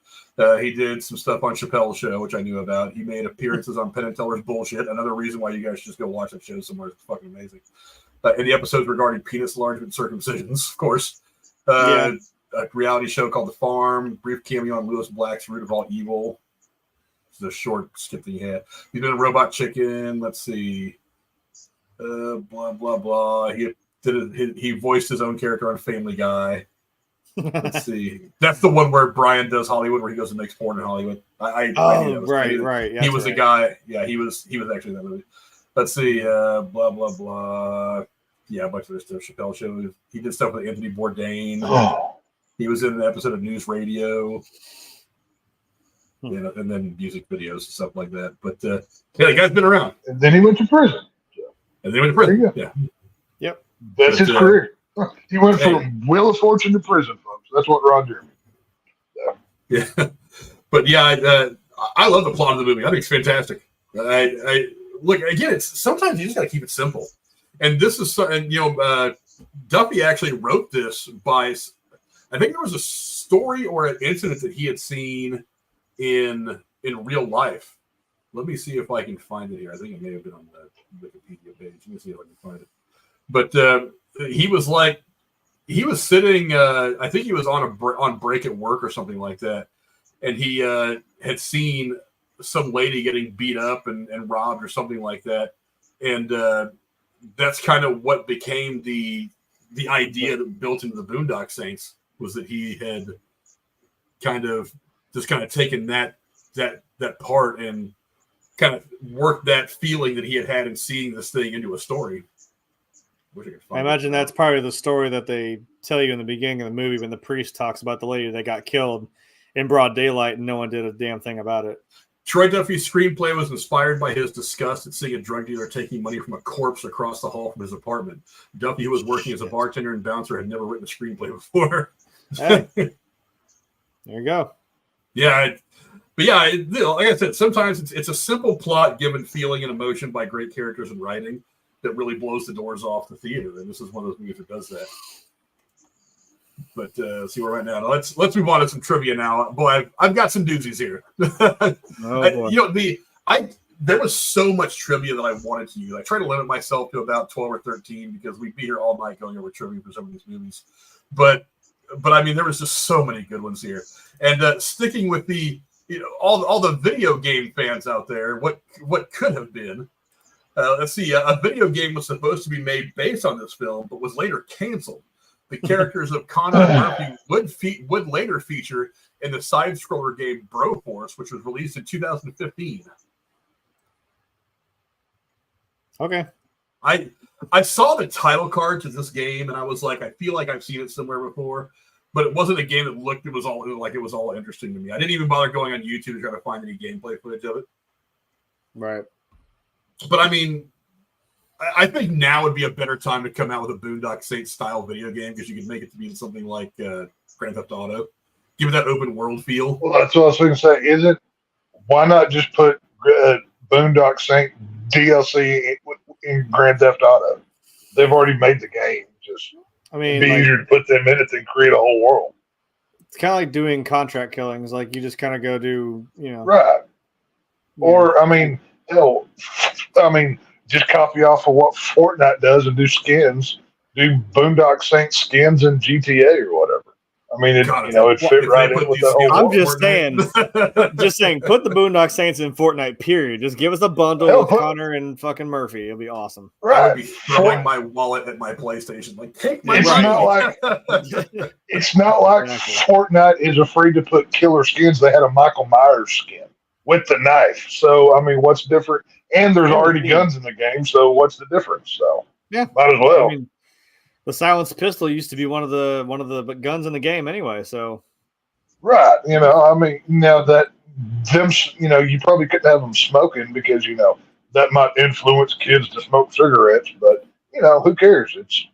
He did some stuff on Chappelle's Show, which I knew about. He made appearances on Penn and Teller's Bullshit. Another reason why you guys should just go watch that show somewhere. It's fucking amazing. In the episodes regarding penis enlargement circumcisions, of course. A reality show called The Farm. Brief cameo on Lewis Black's Root of All Evil. It's a short skip that he had. He's been in Robot Chicken. Let's see. Blah, blah, blah. He voiced his own character on Family Guy. Let's see. That's the one where Brian does Hollywood, where he goes and makes porn in Hollywood. Right. He was the guy. Yeah, he was actually in that movie. Let's see. Blah, blah, blah. Yeah, a bunch of other stuff. Chappelle Show. He did stuff with Anthony Bourdain. He was in an episode of News Radio. And then music videos and stuff like that. But the guy's been around. And then he went to prison. Yeah. Yep. That's his career. He went from Wheel of Fortune to prison, folks. That's what Ron Jeremy. Yeah. But I love the plot of the movie. I think it's fantastic. I look again. It's sometimes you just got to keep it simple. And this is, Duffy actually wrote this by. I think there was a story or an incident that he had seen in real life. Let me see if I can find it here. I think it may have been on the Wikipedia page. Let me see if I can find it. But he was sitting. I think he was on break at work or something like that, and he had seen some lady getting beat up and robbed or something like that, and that's kind of what became the idea that built into the Boondock Saints, was that he had kind of taken that part and kind of worked that feeling that he had in seeing this thing into a story. I imagine that's part of the story that they tell you in the beginning of the movie when the priest talks about the lady that got killed in broad daylight and no one did a damn thing about it. Troy Duffy's screenplay was inspired by his disgust at seeing a drug dealer taking money from a corpse across the hall from his apartment. Duffy, who was working as a bartender and bouncer, had never written a screenplay before. Hey. There you go. Yeah. But yeah, like I said, sometimes it's a simple plot given feeling and emotion by great characters and writing that really blows the doors off the theater. And this is one of those movies that does that. But see where we're at now. Let's move on to some trivia now. Boy, I've got some doozies here. There was so much trivia that I wanted to use. I try to limit myself to about 12 or 13 because we'd be here all night going over trivia for some of these movies. But I mean, there was just so many good ones here. And sticking with the all the video game fans out there, what could have been? Let's see. A video game was supposed to be made based on this film, but was later canceled. The characters of Connor and Murphy would later feature in the side-scroller game Broforce, which was released in 2015. Okay. I saw the title card to this game, and I was like, I feel like I've seen it somewhere before, but it wasn't a game that it was all interesting to me. I didn't even bother going on YouTube to try to find any gameplay footage of it. Right. But I mean, I think now would be a better time to come out with a Boondock Saints style video game because you could make it to be something like Grand Theft Auto. Give it that open world feel. Well, that's what I was going to say. Why not just put Boondock Saints DLC in Grand Theft Auto? They've already made the game. It'd be easier to put them in it than create a whole world. It's kind of like doing contract killings. Like you just kind of go do, Right. Or, just copy off of what Fortnite does and do skins. do Boondock Saints skins in GTA or whatever. I mean, it God, it fit right in with the whole. I'm just saying, put the Boondock Saints in Fortnite. Period. Just give us a bundle Hell, with Connor and fucking Murphy. It'll be awesome. Right. I would be throwing my wallet at my PlayStation. Like, take my It's money. not like it's not like Exactly. Fortnite is afraid to put killer skins. They had a Michael Myers skin with the knife. So I mean, what's different? And there's already guns in the game. So what's the difference? So Yeah, might as well. I mean, the silenced pistol used to be one of the guns in the game anyway. So Right. I mean, now that them, you probably couldn't have them smoking because, that might influence kids to smoke cigarettes, but, who cares? It's,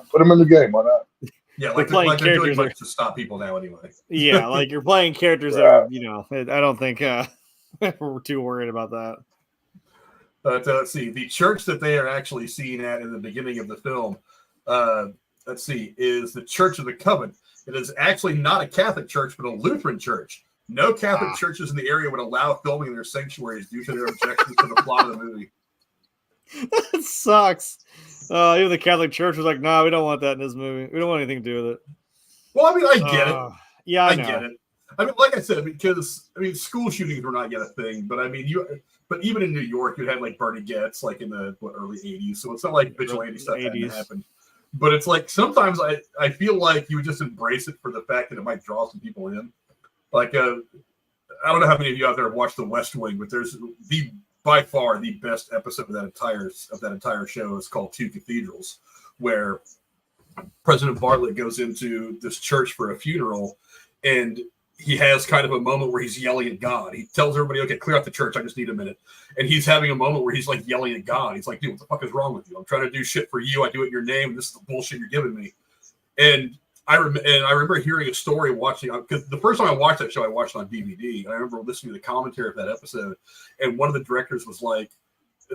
put them in the game. Why not? Yeah, They're playing they're doing characters much to stop people now anyway. yeah, like you're playing characters that are, I don't think we're too worried about that. But let's see, the church that they are actually seen at in the beginning of the film, is the Church of the Covenant. It is actually not a Catholic church, but a Lutheran church. No Catholic churches in the area would allow filming in their sanctuaries due to their objections to the plot of the movie. That sucks. Even the Catholic Church was like, "Nah, we don't want that in this movie. We don't want anything to do with it." Well, I mean, I get it. Yeah, I know. get it. I mean, like I said, because school shootings were not yet a thing, but I mean, but even in New York, you had like Bernie Getz, like in the early '80s. So it's not like vigilante stuff hadn't happened. But it's like sometimes I feel like you would just embrace it for the fact that it might draw some people in. Like I don't know how many of you out there have watched The West Wing, but there's by far the best episode of that entire show is called Two Cathedrals, where President Bartlett goes into this church for a funeral, and he has kind of a moment where he's yelling at God. He tells everybody, "Okay, clear out the church. I just need a minute." And he's having a moment where he's like yelling at God. He's like, "Dude, what the fuck is wrong with you? I'm trying to do shit for you. I do it in your name. And this is the bullshit you're giving me." And I remember hearing a story watching, because the first time I watched that show, I watched it on DVD. And I remember listening to the commentary of that episode. And one of the directors was like,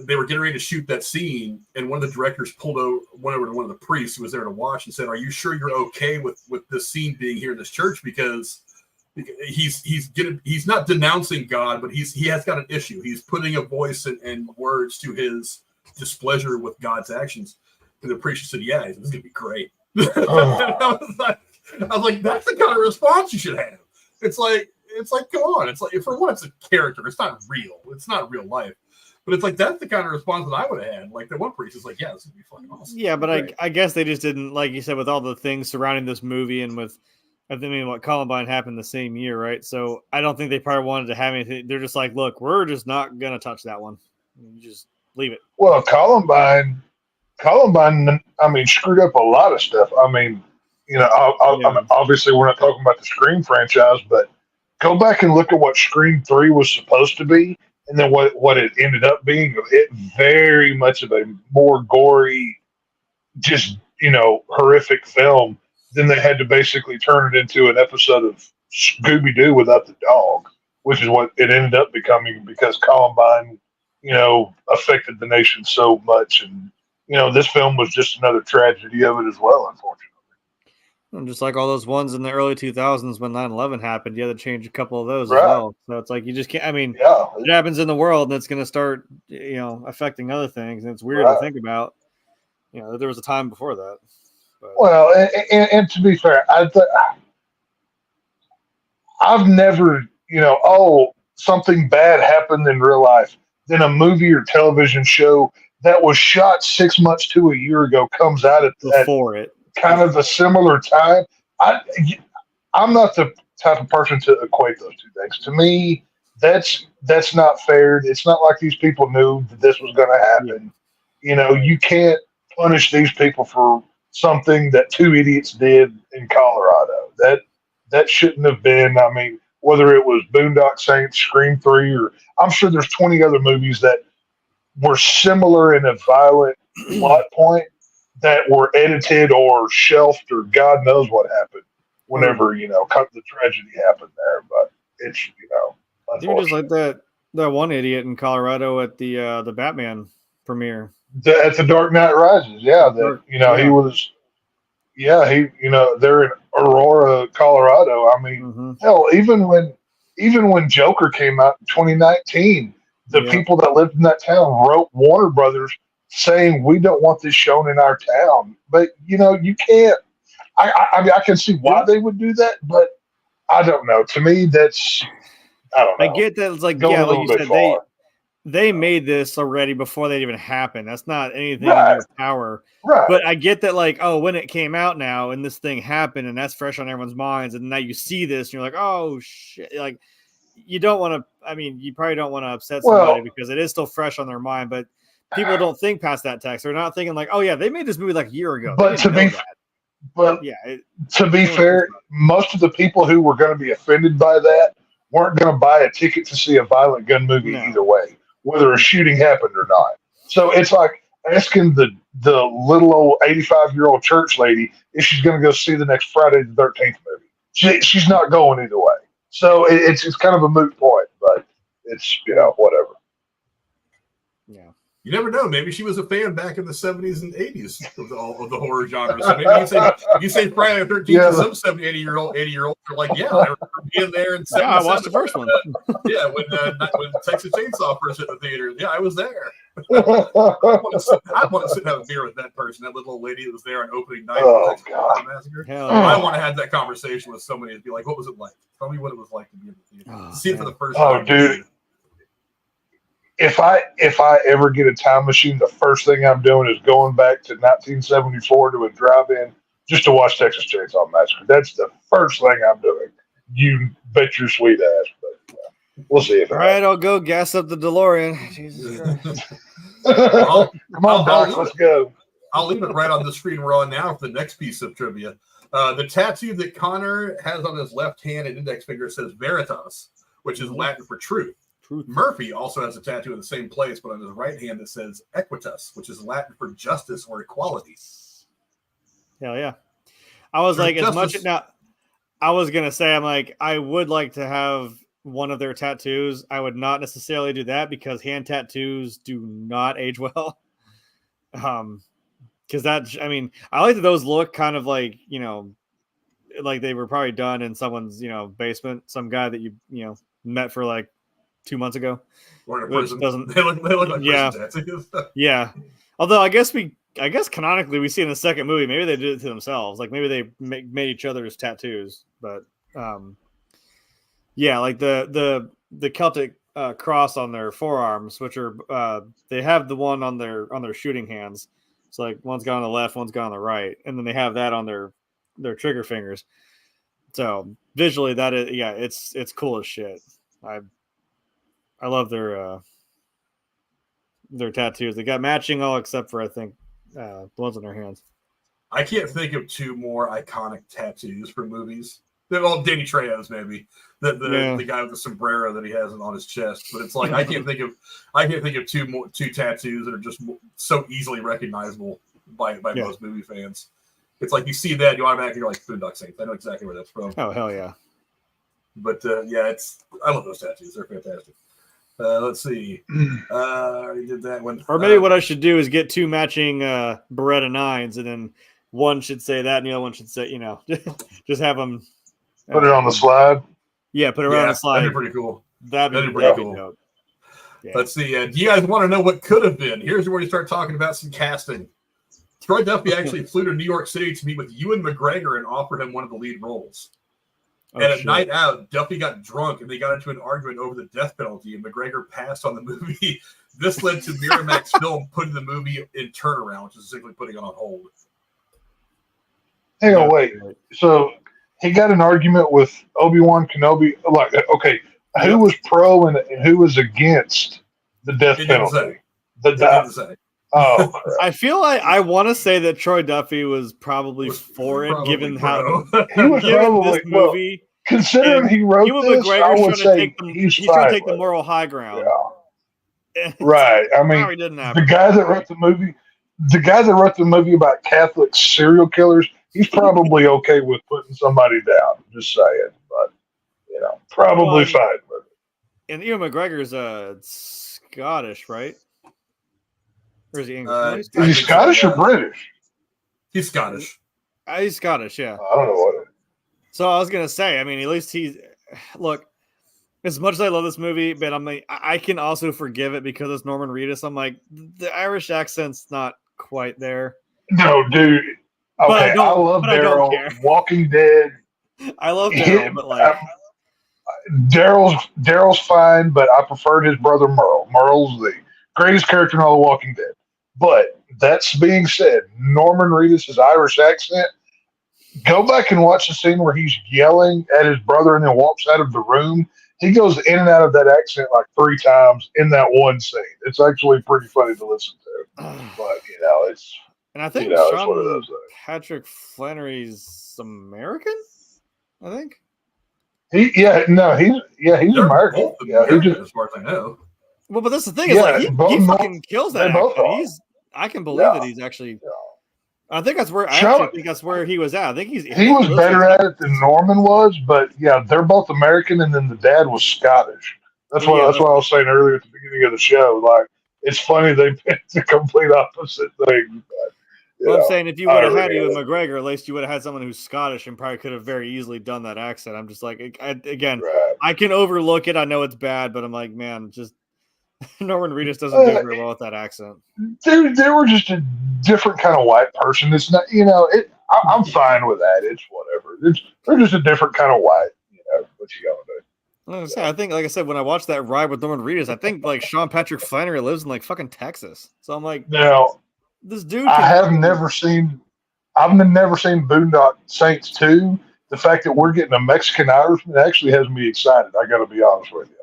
they were getting ready to shoot that scene, and one of the directors went over to one of the priests who was there to watch and said, "Are you sure you're okay with this scene being here in this church? Because he's not denouncing God, but he has got an issue. He's putting a voice and words to his displeasure with God's actions." And the priest said, "Yeah, this is gonna be great." I was like, that's the kind of response you should have. It's like, come on. It's like, for one, it's a character. It's not real. It's not real life. But it's like, that's the kind of response that I would have had. Like, the one priest is like, "Yeah, this would be fucking awesome." Yeah, but I guess they just didn't, like you said, with all the things surrounding this movie and with, I mean, what Columbine happened the same year, right? So I don't think they probably wanted to have anything. They're just like, "Look, we're just not going to touch that one. You just leave it." Well, Columbine, I mean, screwed up a lot of stuff. I mean, I mean, obviously we're not talking about the Scream franchise, but go back and look at what Scream 3 was supposed to be, and then what it ended up being. It very much of a more gory, just, horrific film. Then they had to basically turn it into an episode of Scooby-Doo without the dog, which is what it ended up becoming because Columbine, affected the nation so much. And, this film was just another tragedy of it as well, unfortunately. And just like all those ones in the early 2000s when 9/11 happened, you had to change a couple of those Right. as well. So it's like, you just can't, I mean, Yeah. it happens in the world and it's going to start, affecting other things. And it's weird Right. to think about, that there was a time before that. But, Well, and to be fair, I've never, something bad happened in real life. Then a movie or television show that was shot 6 months to a year ago comes out at before it. kind of a similar time. I'm not the type of person to equate those two things. To me, that's not fair. It's not like these people knew that this was going to happen. You can't punish these people for something that two idiots did in Colorado. That shouldn't have been. I mean, whether it was Boondock Saints, Scream 3, or I'm sure there's 20 other movies that were similar in a violent plot point that were edited or shelved or God knows what happened whenever, the tragedy happened there. But it's, Even just like that one idiot in Colorado at the Batman premiere. At the Dark Knight Rises, yeah. He was, they're in Aurora, Colorado. I mean, hell, even when Joker came out in 2019, the people that lived in that town wrote Warner Brothers saying we don't want this shown in our town. But you can't. I mean, I can see why they would do that, but I don't know. To me, that's I don't know. I get that it's like Going a like little you bit said, far. they made this already before they even happened. That's not anything Right. in your power. Right. But I get that, like, oh, when it came out now and this thing happened and that's fresh on everyone's minds, and now you see this and you're like, oh shit, like you don't want to. I mean, you probably don't want to upset somebody because it is still fresh on their mind. But people don't think past that text. They're not thinking like, oh yeah, they made this movie like a year ago. But to be fair, most of the people who were going to be offended by that weren't going to buy a ticket to see a violent gun movie either way, whether a shooting happened or not. So it's like asking the little old 85-year-old church lady if she's going to go see the next Friday the 13th movie. She's not going either way. So it's kind of a moot point, but it's whatever. Yeah. You never know. Maybe she was a fan back in the 70s and 80s of the horror genre. So maybe you say Friday the 13th to some 70, 80-year-old are like, yeah, I remember being there. And I watched the first one. When Texas Chainsaw first hit the theater. Yeah, I was there. I want to sit and have a beer with that person, that little old lady that was there on opening night of Texas Chainsaw Massacre. Hell I want to have that conversation with somebody and be like, what was it like? Tell me what it was like to be in the theater. See it for the first time. Oh, dude. If I ever get a time machine, the first thing I'm doing is going back to 1974 to a drive-in just to watch Texas Chainsaw Massacre. That's the first thing I'm doing. You bet your sweet ass. But we'll see if. All right, I'll go gas up the DeLorean. Jesus Christ. Come on, Doc, let's go. I'll leave it right on the screen we're on now for the next piece of trivia. The tattoo that Connor has on his left hand and index finger says Veritas, which is Latin for truth. Murphy also has a tattoo in the same place, but on his right hand it says Equitas, which is Latin for justice or equality. Hell yeah. I was like, as much now, I was going to say, I'm like, I would like to have one of their tattoos. I would not necessarily do that because hand tattoos do not age well. Because I like that those look kind of like, like they were probably done in someone's, basement, some guy that you met for like 2 months ago. Or in a prison. They look like prison tattoos. Yeah. Although I guess canonically we see in the second movie, maybe they did it to themselves. Like maybe they made each other's tattoos. But like the Celtic cross on their forearms, which are they have the one on their shooting hands. It's like one's got on the left, one's got on the right, and then they have that on their trigger fingers. So visually, that is it's cool as shit. I love their tattoos. They got matching all except for I think the ones on their hands. I can't think of two more iconic tattoos for movies. They're all Danny Trejo's maybe. The guy with the sombrero that he has on his chest. But it's like I can't think of two tattoos that are just so easily recognizable by most movie fans. It's like you see that, you automatically you're like Boondock Saints. I know exactly where that's from. Oh hell yeah. But I love those tattoos. They're fantastic. Let's see. I already did that one. Or maybe what I should do is get two matching Beretta 9s, and then one should say that, and the other one should say, just have them put it on the slide. Yeah, put it on the slide. That'd be pretty cool. That'd be pretty cool. Yeah. Let's see. Do you guys want to know what could have been? Here's where you start talking about some casting. Troy Duffy actually flew to New York City to meet with Ewan McGregor and offered him one of the lead roles. And at night out, Duffy got drunk and they got into an argument over the death penalty, and McGregor passed on the movie. This led to Miramax Film putting the movie in turnaround, which is essentially putting it on hold. Hang on, wait. So he got an argument with Obi-Wan Kenobi. Like, okay, who was pro and who was against the death penalty? Didn't say. Oh, I feel like I want to say that Troy Duffy was probably for it, given how he was probably this movie. Considering he wrote this, I would say he's trying to take the moral high ground. Yeah. Right. I mean, the guy that wrote the movie about Catholic serial killers, he's probably okay with putting somebody down. Just saying, but probably fine with it. And Ewan McGregor's Scottish, right? Or is he English? Is he Scottish or British? He's Scottish. He's Scottish, yeah. I don't know what it is. So I was gonna say, I mean, at least he's look. As much as I love this movie, but I'm like, I can also forgive it because it's Norman Reedus. I'm like, the Irish accent's not quite there. No, dude. Okay, I love Daryl. Walking Dead. I love Daryl, but like Daryl's fine, but I preferred his brother Merle. Merle's the greatest character in all The Walking Dead. But that's being said, Norman Reedus' Irish accent. Go back and watch the scene where he's yelling at his brother and then walks out of the room. He goes in and out of that accent like 3 times in that one scene. It's actually pretty funny to listen to. But it's and I think Sean Patrick Flanery's American. I think. He's American. As far as I know. Well, but that's the thing is he fucking kills that actor. I can believe that he's actually. Yeah. I think that's where I think that's where he was at. I think he was better at it than Norman was, but yeah, they're both American, and then the dad was Scottish. That's what I was saying earlier at the beginning of the show. Like, it's funny they picked the complete opposite thing. Well, I'm saying if you would have had Ewan McGregor, at least you would have had someone who's Scottish and probably could have very easily done that accent. I'm just like, I can overlook it. I know it's bad, but I'm like, man, just Norman Reedus doesn't do very well with that accent. They were just a different kind of white person. It's not, I'm fine with that. It's whatever. They're just a different kind of white. What you gonna do? I think, like I said, when I watched that ride with Norman Reedus, I think like Sean Patrick Flanery lives in like fucking Texas. So I'm like, now this dude. I've never seen Boondock Saints 2. The fact that we're getting a Mexican Irishman actually has me excited. I got to be honest with you.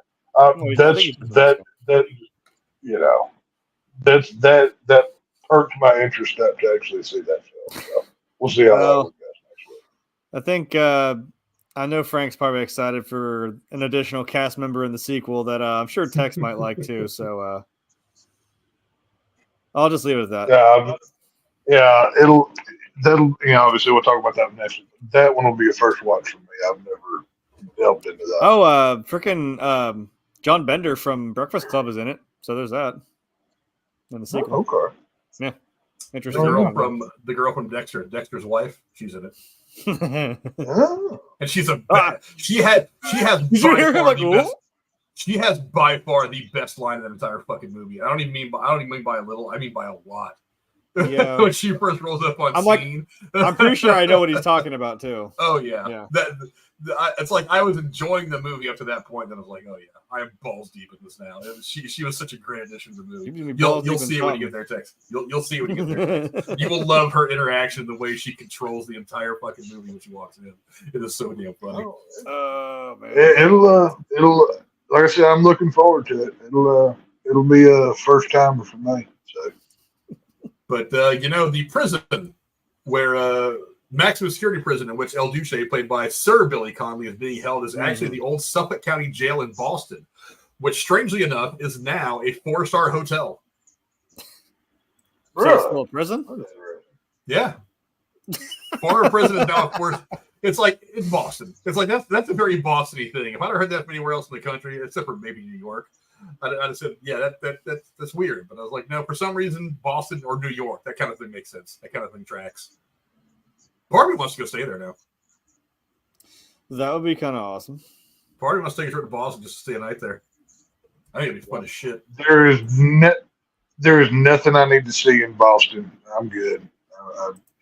That perked my interest up to actually see that film. So we'll see how that goes next week. I think I know Frank's probably excited for an additional cast member in the sequel that I'm sure Tex might like too. So I'll just leave it at that. That'll obviously we'll talk about that next week. That one will be a first watch for me. I've never delved into that. Freaking John Bender from Breakfast Club is in it, so there's that in the sequel. Okay. Yeah, interesting. The girl from Dexter's wife, she's in it. And she's she has by far the best line in that entire fucking movie. I don't even mean by a little. I mean by a lot. Yeah. When she first rolls up on scene, I'm pretty sure I know what he's talking about too. Oh yeah. It's like I was enjoying the movie up to that point. Then I was like, oh yeah, I am balls deep in this now. She was such a great addition to the movie. You'll see it when you get there, Tex. You'll see it when you get there. You will love her interaction, the way she controls the entire fucking movie when she walks in. It is so damn funny. Oh man. It'll like I said, I'm looking forward to it. It'll be a first timer for me. So. But the prison where maximum security prison in which El Duce, played by Sir Billy Connolly, is being held is actually the old Suffolk County Jail in Boston, which strangely enough is now a 4-star hotel. So it's still a prison? Yeah. Former prison is now, of course, it's like in Boston. It's like that's a very Boston-y thing. If I'd heard that from anywhere else in the country, except for maybe New York, I'd have said, yeah, that's weird. But I was like, no, for some reason, Boston or New York, that kind of thing makes sense. That kind of thing tracks. Part of me wants to go stay there now. That would be kind of awesome. Part of me wants to take a trip to Boston just to stay a night there. I think it'd be fun as shit. There is nothing I need to see in Boston. I'm good.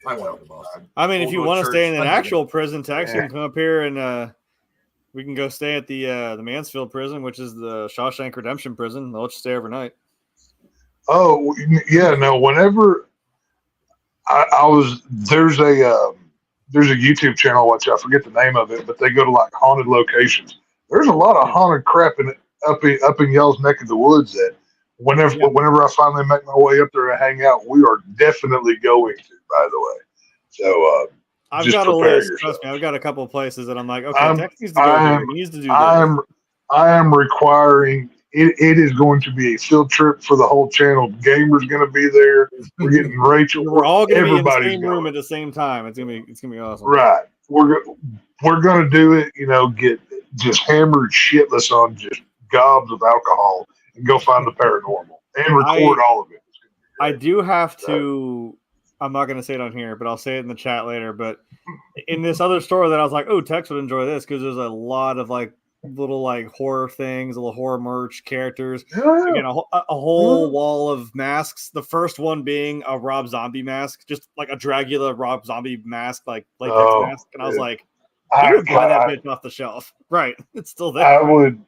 I want to Boston. I mean, if you want to stay in an actual prison, Tex, you can come up here and we can go stay at the Mansfield prison, which is the Shawshank Redemption prison. They'll let you stay overnight. Oh yeah, no. Whenever I was there's a YouTube channel which I forget the name of it, but they go to like haunted locations. There's a lot of haunted crap up in y'all's neck of the woods. That whenever I finally make my way up there and hang out, we are definitely going to. By the way, so I've got a list. Trust me, I've got a couple of places that I'm like, okay, Tex needs to go here. He needs to do this. I am requiring. It is going to be a field trip for the whole channel. Gamer's going to be there. We're getting Rachel. We're all going to be in the same room at the same time. It's gonna be awesome. Right. We're going to do it. Get just hammered shitless on just gobs of alcohol and go find the paranormal and record all of it. I do have to. I'm not going to say it on here, but I'll say it in the chat later. But in this other store that I was like, oh, Tex would enjoy this because there's a lot of like little like horror things, little horror merch characters. Yeah. Again, a whole wall of masks. The first one being a Rob Zombie mask, just like a Dracula Rob Zombie mask, like latex mask. And I was like, you would buy that bitch off the shelf, right? It's still there. I would.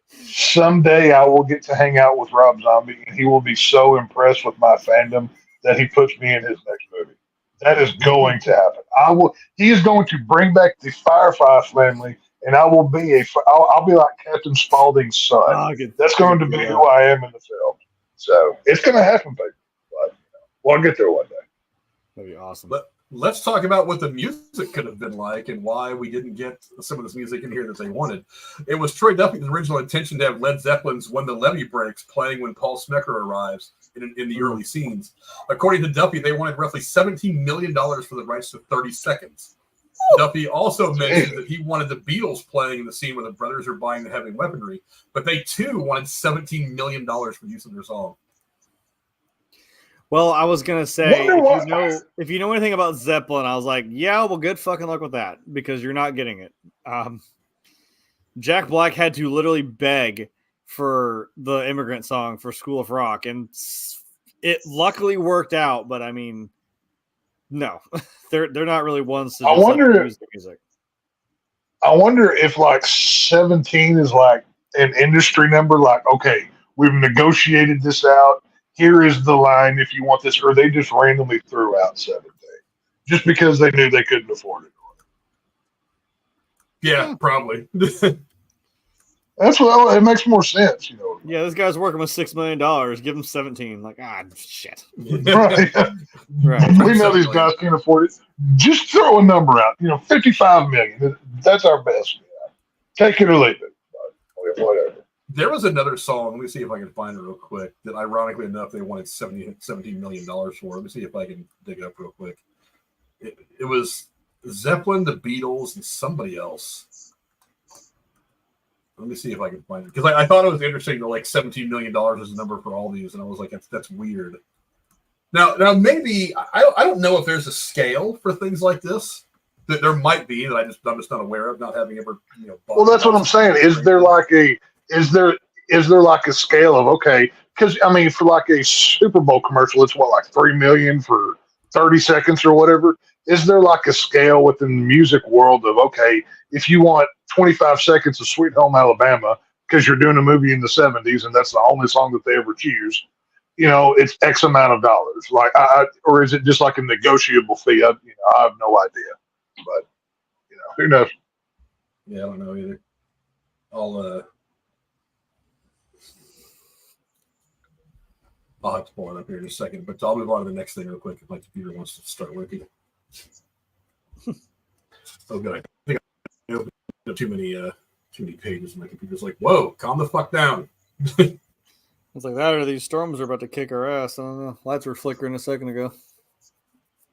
Someday I will get to hang out with Rob Zombie, and he will be so impressed with my fandom that he puts me in his next movie. That is going to happen. I will. He is going to bring back the Firefly family, and I will be I'll be like Captain Spaulding's son. That's going to be who I am in the film. So it's going to happen, baby. But we'll get there one day. That'd be awesome. But let's talk about what the music could have been like and why we didn't get some of this music in here that they wanted. It was Troy Duffy's original intention to have Led Zeppelin's When the Levee Breaks playing when Paul Smecker arrives in the early scenes. According to Duffy, they wanted roughly $17 million for the rights to 30 seconds. Duffy also mentioned that he wanted the Beatles playing in the scene where the brothers are buying the heavy weaponry, but they too wanted $17 million for use of their song. Well, I was gonna say, if you know anything about Zeppelin, I was like, yeah, well, good fucking luck with that because you're not getting it. Jack Black had to literally beg for the Immigrant Song for School of Rock, and it luckily worked out. But I mean, no, they're not really ones to use the music. I wonder if like 17 is like an industry number. Like, okay, we've negotiated this out. Here is the line if you want this, or they just randomly threw out 17 just because they knew they couldn't afford it. Yeah, probably. That's it makes more sense, you know. Yeah, this guy's working with $6 million. Give him 17. Like, shit. Right. Right. We know these guys can't afford it. Just throw a number out. 55 million. That's our best. Take it or leave it. Whatever. There was another song. Let me see if I can find it real quick. That ironically enough, they wanted $17 million for. Let me see if I can dig it up real quick. It was Zeppelin, the Beatles, and somebody else. Let me see if I can find it because I thought it was interesting that like $17 million is the number for all these, and I was like, that's weird. Now maybe I don't know if there's a scale for things like this. That there might be that I'm just not aware of, not having ever Well, that's what I'm saying. Is there like a scale of okay? Because I mean, for like a Super Bowl commercial, it's like $3 million for 30 seconds or whatever. Is there like a scale within the music world of okay, if you want 25 seconds of Sweet Home Alabama because you're doing a movie in the 70s and that's the only song that they ever choose, it's X amount of dollars. Like, or is it just like a negotiable fee? I have no idea, but who knows? Yeah, I don't know either. I'll have to pull it up here in a second, but I'll move on to the next thing real quick if my computer wants to start working. Oh, good. I think I opened up too many pages, and my computer's like, "Whoa, calm the fuck down." It's like that, or these storms are about to kick our ass. I don't know. Lights were flickering a second ago.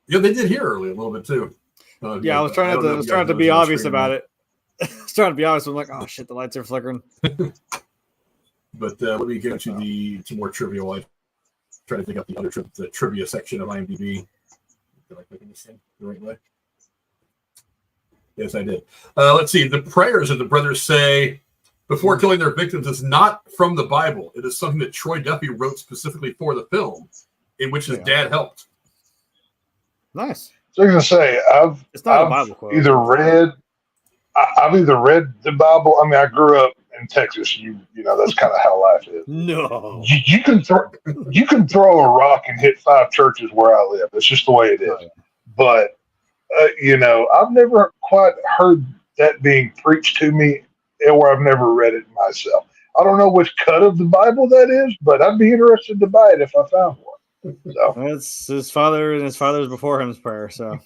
Yeah, they did here early a little bit too. Yeah, I was trying to be obvious about it. I was trying to be honest. I'm like, oh shit, the lights are flickering. But let me get to more trivia. I try to think up the trivia section of IMDb. Did I click on this thing the right way? Yes, I did. Let's see. The prayers that the brothers say before killing their victims is not from the Bible. It is something that Troy Duffy wrote specifically for the film, in which his dad helped. Nice. So I was gonna say I've either read the Bible. I mean, I grew up in Texas. You know that's kind of how life is. No, you can throw a rock and hit 5 churches where I live. It's just the way it is. Oh, yeah. But I've never quite heard that being preached to me, where I've never read it myself. I don't know which cut of the Bible that is, but I'd be interested to buy it if I found one. So it's his father and his father's before him's prayer. So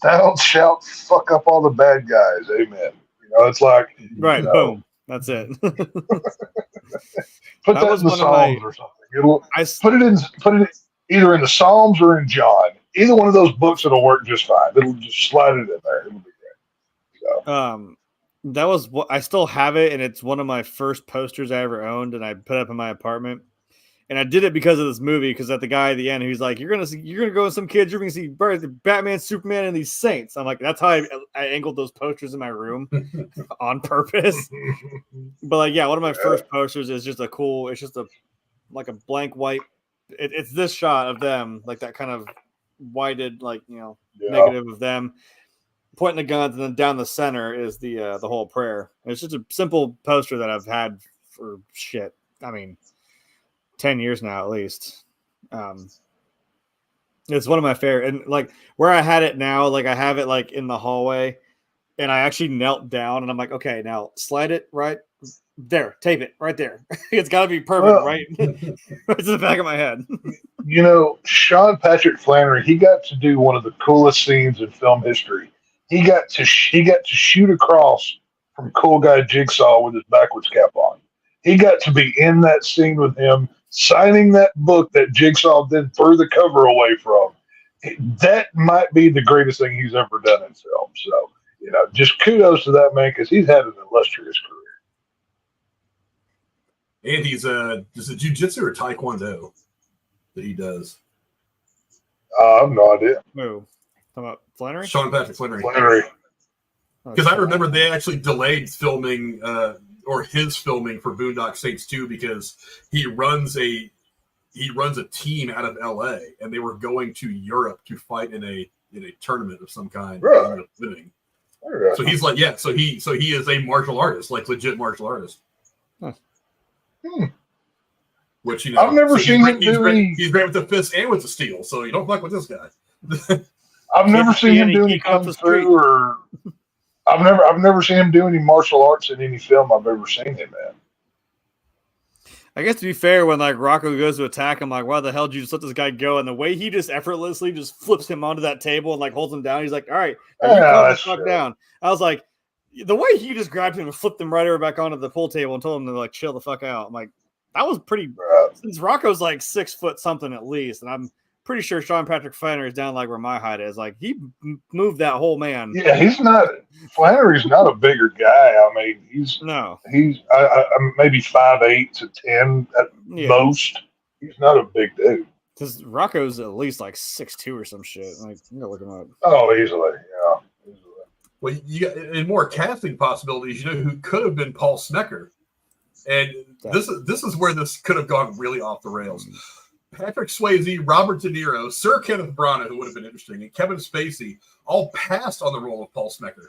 thou shalt fuck up all the bad guys. Amen. It's like right. Boom. That's it. Put that in the Psalms or something. Put it either in the Psalms or in John. Either one of those books will work just fine. It'll just slide it in there. It'll be great. So. That was what I still have it, and it's one of my first posters I ever owned, and I put up in my apartment. And I did it because of this movie, because at the guy at the end, he's like, you're gonna go with some kids, you're gonna see Batman, Superman, and these Saints. I'm like, that's how I angled those posters in my room on purpose. But like, yeah, one of my first posters is just it's just like a blank white. It's this shot of them, like that kind of whited, like, negative of them pointing the guns, and then down the center is the whole prayer. And it's just a simple poster that I've had for 10 years now at least. It's one of my favorite, and like where I had it now, like I have it like in the hallway, and I actually knelt down and I'm like, okay, now slide it right there, tape it right there. It's got to be perfect, right to the back of my head. Sean Patrick Flanery, he got to do one of the coolest scenes in film history. He got to shoot across from Cool Guy Jigsaw with his backwards cap on. He got to be in that scene with him, signing that book that Jigsaw then threw the cover away from. That might be the greatest thing he's ever done in film. So, just kudos to that man, because he's had an illustrious career. And he's is it jiu-jitsu or taekwondo that he does? I have no idea. Who? Talking about Flanery? Sean Patrick Flanery. Flanery. Because I remember they actually delayed filming or his filming for Boondock Saints 2 because he runs a team out of LA, and they were going to Europe to fight in a tournament of some kind. Really? So he's like, so he is a martial artist, like legit martial artist. Huh. Which I've never seen him do any. He's great with the fist and with the steel, so you don't fuck with this guy. I've never seen him do any kung fu, or I've never seen him do any martial arts in any film I've ever seen him in. I guess to be fair, when like Rocco goes to attack him, like, why the hell did you just let this guy go? And the way he just effortlessly just flips him onto that table and like holds him down, he's like, all right, you calm the fuck down. I was like, the way he just grabbed him and flipped him right over back onto the pool table and told him to like chill the fuck out. I'm like, that was pretty. Since Rocco's like 6 foot something at least, and I'm pretty sure Sean Patrick Flanery is down like where my height is. Like he moved that whole man. Yeah, he's not. Flanery's not a bigger guy. I mean, he's maybe 5'8" to 10 at most. He's not a big dude. Because Rocco's at least like 6'2" or some shit. Like, I'm gonna look him up. Oh, easily, yeah. Well, you got in more casting possibilities. Who could have been Paul Smecker, and this is where this could have gone really off the rails. Patrick Swayze, Robert De Niro, Sir Kenneth Branagh, who would have been interesting, and Kevin Spacey all passed on the role of Paul Smecker.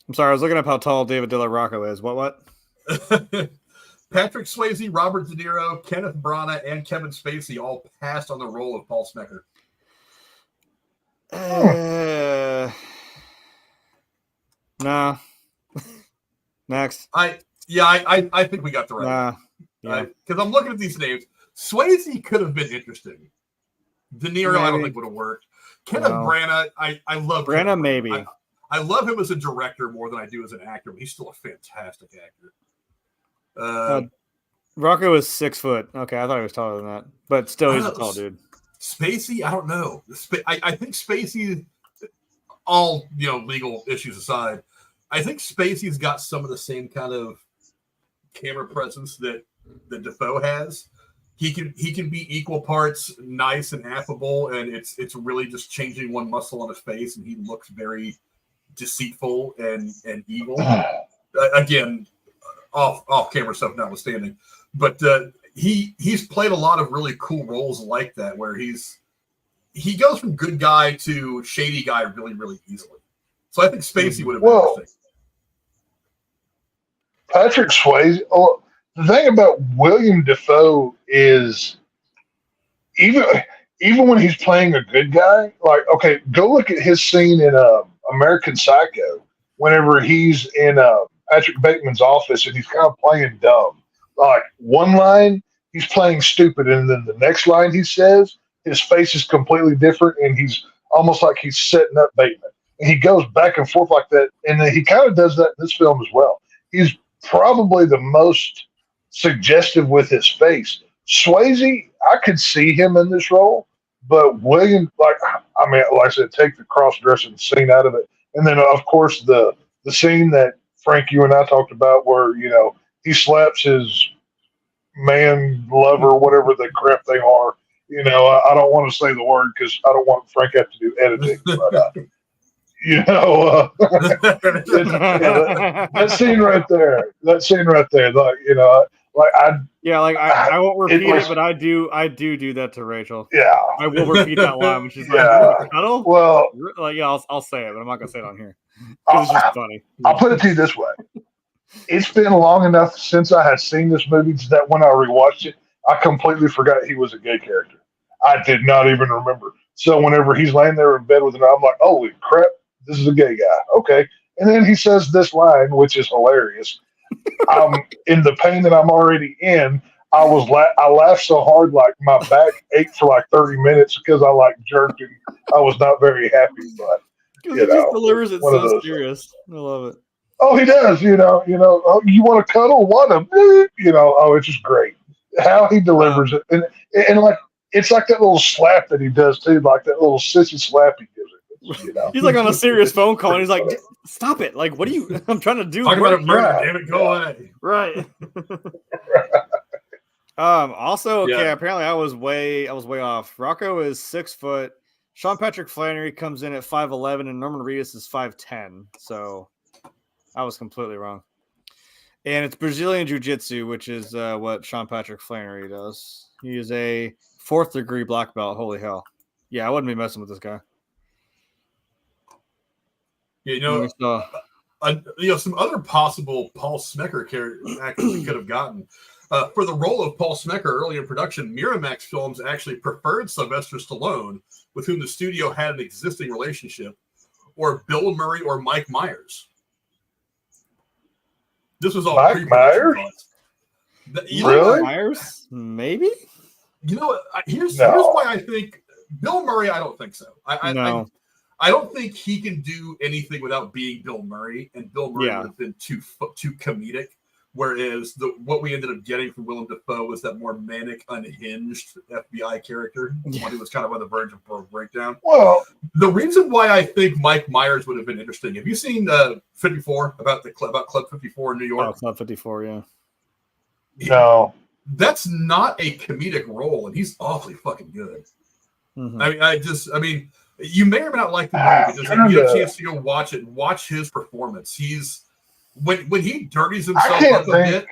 I'm sorry, I was looking up how tall David De La Rocco is. What? Patrick Swayze, Robert De Niro, Kenneth Branagh, and Kevin Spacey all passed on the role of Paul Smecker. Nah. Next. I think we got the right. Because I'm looking at these names. Swayze could have been interesting. De Niro, I don't think would have worked. Kenneth Branagh, I love Branagh. Maybe I love him as a director more than I do as an actor, but he's still a fantastic actor. Rocco is 6 foot. Okay, I thought he was taller than that, but still, he's a tall dude. Spacey, I don't know. I think Spacey, all legal issues aside, I think Spacey's got some of the same kind of camera presence that Dafoe has. He can be equal parts nice and affable, and it's really just changing one muscle on his face, and he looks very deceitful and evil. Again, off camera stuff notwithstanding, but he's played a lot of really cool roles like that, where he goes from good guy to shady guy really, really easily. So I think Spacey would have been interesting. Patrick Swayze. Oh, the thing about Willem Dafoe is even when he's playing a good guy, like, okay, go look at his scene in American Psycho whenever he's in Patrick Bateman's office and he's kind of playing dumb. Like, one line, he's playing stupid, and then the next line he says, his face is completely different, and he's almost like he's setting up Bateman. And he goes back and forth like that, and then he kind of does that in this film as well. He's probably the most suggestive with his face. Swayze, I could see him in this role, but William, like I said, take the cross-dressing scene out of it. And then, of course, the scene that Frank, you and I talked about where, he slaps his man lover, whatever the crap they are. You know, I don't want to say the word because I don't want Frank to have to do editing. But that scene right there, like I won't repeat it, but I do that to Rachel. Yeah, I will repeat that line when she's like, "Cuddle." Well, like I'll say it, but I'm not gonna say it on here because it's just funny. I'll put it to you this way: it's been long enough since I had seen this movie that when I rewatched it, I completely forgot he was a gay character. I did not even remember. So whenever he's laying there in bed with her, I'm like, "Holy crap, this is a gay guy." Okay, and then he says this line, which is hilarious. In the pain that I'm already in, I laughed so hard, like my back ached for like 30 minutes because I like jerked and I was not very happy. But he just delivers it so serious. I love it. Oh, he does. Oh, you want to cuddle? What a, oh, it's just great how he delivers it, and like it's like that little slap that he does too, like that little sissy slap he gives it. He's like on a serious phone call, and he's like, "Stop it! Like, what are you? I'm trying to do. Talk about it, murder. Damn it, go away." Right. Also, okay, apparently I was way off. Rocco is 6 foot. Sean Patrick Flanery comes in at 5'11", and Norman Reedus is 5'10". So I was completely wrong. And it's Brazilian Jiu-Jitsu, which is what Sean Patrick Flanery does. He is a 4th degree black belt. Holy hell! Yeah, I wouldn't be messing with this guy. Yeah, some other possible Paul Smecker actors we could have gotten. For the role of Paul Smecker early in production, Miramax Films actually preferred Sylvester Stallone, with whom the studio had an existing relationship, or Bill Murray or Mike Myers. This was all Mike Myers? Really? Myers? Maybe? Here's why I think Bill Murray, I don't think so. I don't think he can do anything without being Bill Murray, and Bill Murray would have been too comedic. Whereas what we ended up getting from Willem Dafoe was that more manic, unhinged FBI character, one who was kind of on the verge of breakdown. Well, the reason why I think Mike Myers would have been interesting. Have you seen 54 about Club 54 in New York? Oh, Club 54, yeah. No, that's not a comedic role, and he's awfully fucking good. Mm-hmm. I mean, you may or may not like the movie, but just if you get a chance to go watch it, watch his performance. He's when he dirties himself up a bit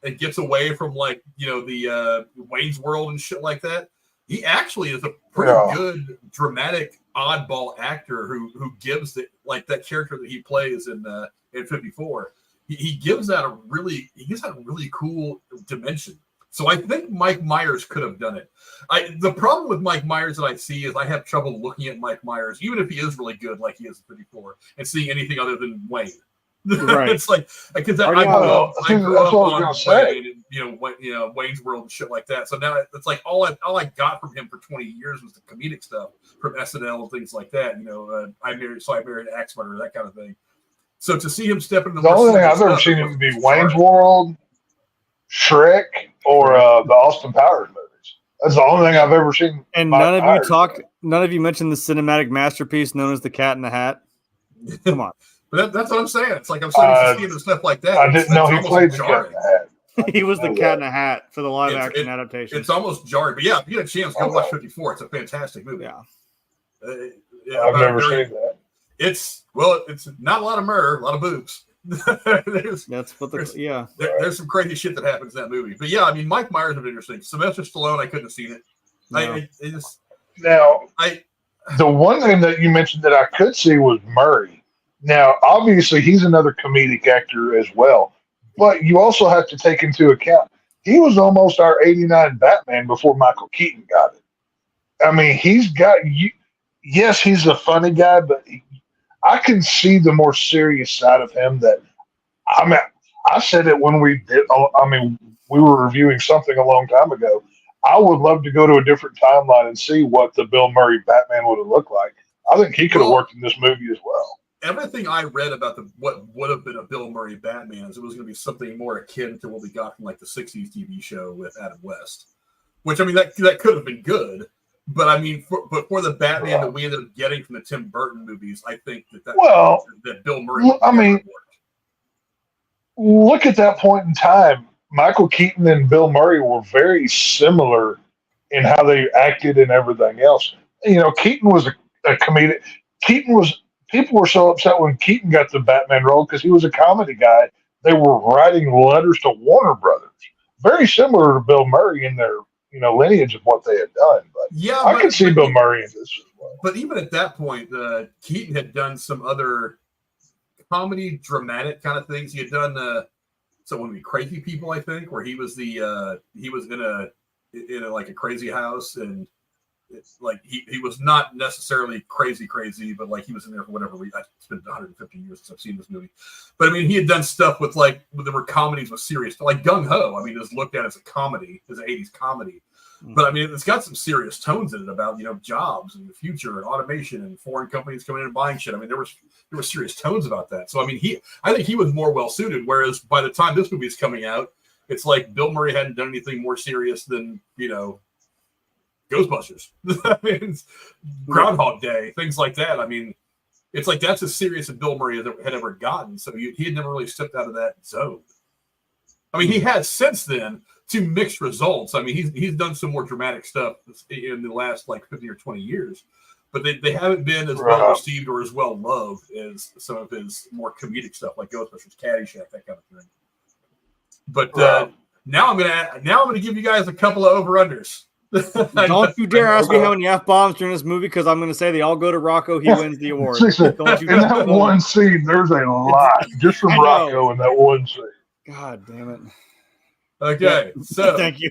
and gets away from the Wayne's World and shit like that, he actually is a pretty good dramatic oddball actor who gives it like that character that he plays in 54. He gives that a really cool dimension. So I think Mike Myers could have done it. The problem with Mike Myers that I see is I have trouble looking at Mike Myers, even if he is really good like he is in 54, and seeing anything other than Wayne. Right. It's like because I grew up on Wayne and Wayne's World and shit like that. So now it's like all I got from him for 20 years was the comedic stuff from SNL and things like that. I married an axe murderer, that kind of thing. So to see him step into the only thing I've ever seen him be Wayne's World, Shrek, or the Austin Powers movies. That's the only thing I've ever seen. And none of you mentioned the cinematic masterpiece known as The Cat in the Hat. Come on. But that's what I'm saying. It's like I'm starting to see him stuff like that. I didn't know he played the Cat in the Hat. He was the Cat in the Hat for the live action adaptation. It's almost jarring. But yeah, if you get a chance, go watch 54. It's a fantastic movie. Yeah. I've never seen that. It's not a lot of murder, a lot of boobs. There's some crazy shit that happens in that movie. But yeah, I mean, Mike Myers was interesting. Sylvester Stallone, I couldn't have seen it. No. The one thing that you mentioned that I could see was Murray. Now, obviously, he's another comedic actor as well, but you also have to take into account he was almost our '89 Batman before Michael Keaton got it. I mean, he's got yes, he's a funny guy, but I can see the more serious side of him. That I said it when we did. We were reviewing something a long time ago. I would love to go to a different timeline and see what the Bill Murray Batman would have looked like. I think he could have worked in this movie as well. Everything I read about what would have been a Bill Murray Batman is it was going to be something more akin to what we got from like the 60s TV show with Adam West, which I mean that could have been good, but I mean for the Batman that we ended up getting from the Tim Burton movies, I think that Bill Murray. Look at that point in time. Michael Keaton and Bill Murray were very similar in how they acted and everything else. Keaton was a comedic. People were so upset when Keaton got the Batman role because he was a comedy guy. They were writing letters to Warner Brothers, very similar to Bill Murray in their lineage of what they had done. But yeah, I could see Bill Murray in this as well. But even at that point, Keaton had done some other comedy, dramatic kind of things. He had done so when we Crazy People, I think, where he was in a like a crazy house, and it's like he was not necessarily crazy, but like he was in there for whatever reason. It's been 150 years since I've seen this movie, but I mean, he had done stuff with like there were comedies with serious, like Gung Ho. I mean, it's looked at as a comedy, as an 80s comedy. But I mean, it's got some serious tones in it about jobs and the future and automation and foreign companies coming in and buying shit. I mean, there were serious tones about that. So I mean, I think he was more well suited. Whereas by the time this movie is coming out, it's like Bill Murray hadn't done anything more serious than Ghostbusters. I mean, Groundhog Day, things like that. I mean, it's like that's as serious as Bill Murray had ever gotten. So he had never really stepped out of that zone. I mean, he has since then. To mixed results. I mean, he's done some more dramatic stuff in the last like 50 or 20 years, but they haven't been as well received or as well loved as some of his more comedic stuff, like Ghostbusters, Caddyshack, that kind of thing. But now I'm gonna give you guys a couple of over-unders. Don't you dare ask me how many F-bombs during this movie, because I'm going to say they all go to Rocco. He wins the award. In that one scene, there's a lot just from Rocco in that one scene. God damn it. Okay, so thank you.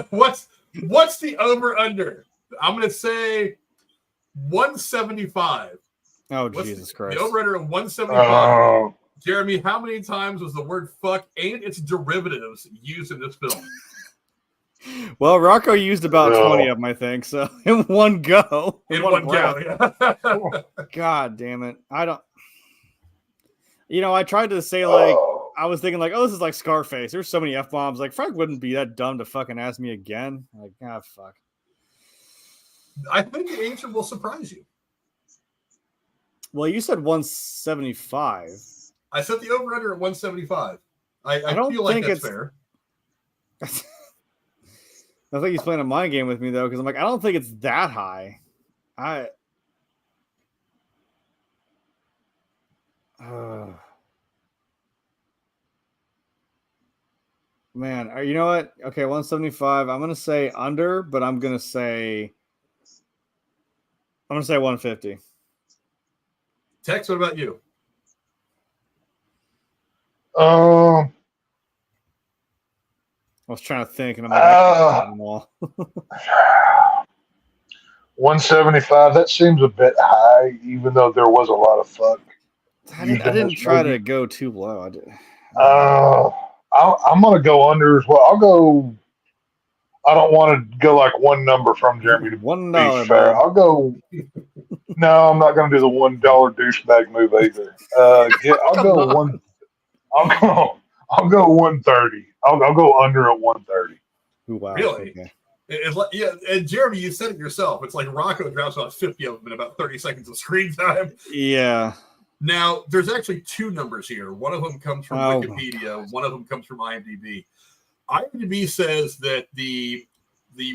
What's the over under? I'm gonna say 175. Oh, Jesus Christ! The over under of 175. Jeremy, how many times was the word "fuck" and its derivatives used in this film? Well, Rocco used about 20 of them, I think. So in one go, in one go. Yeah. God damn it! I don't. I tried to say like. I was thinking like, oh, this is like Scarface. There's so many F-bombs. Like, Frank wouldn't be that dumb to fucking ask me again. Like, fuck. I think the answer will surprise you. Well, you said 175. I set the over-under at 175. I don't feel like that's fair. I think he's playing a mind game with me, though, because I'm like, I don't think it's that high. Man, you know what? Okay, 175. I'm gonna say under, but I'm gonna say 150. Tex, what about you? I was trying to think, and I'm like, 175. That seems a bit high, even though there was a lot of fuck. I didn't try to go too low. I'm going to go under as well. I don't want to go like one number from Jeremy to $1. be fair. I'll go. No, I'm not going to do the $1 douchebag move either. I'll go 130. I'll go under at 130. Wow. Really? Okay. Yeah, and Jeremy, you said it yourself. It's like Rocco drops about 50 of them in about 30 seconds of screen time. Yeah. Now, there's actually two numbers here. One of them comes from Wikipedia. One of them comes from IMDb. IMDb says that the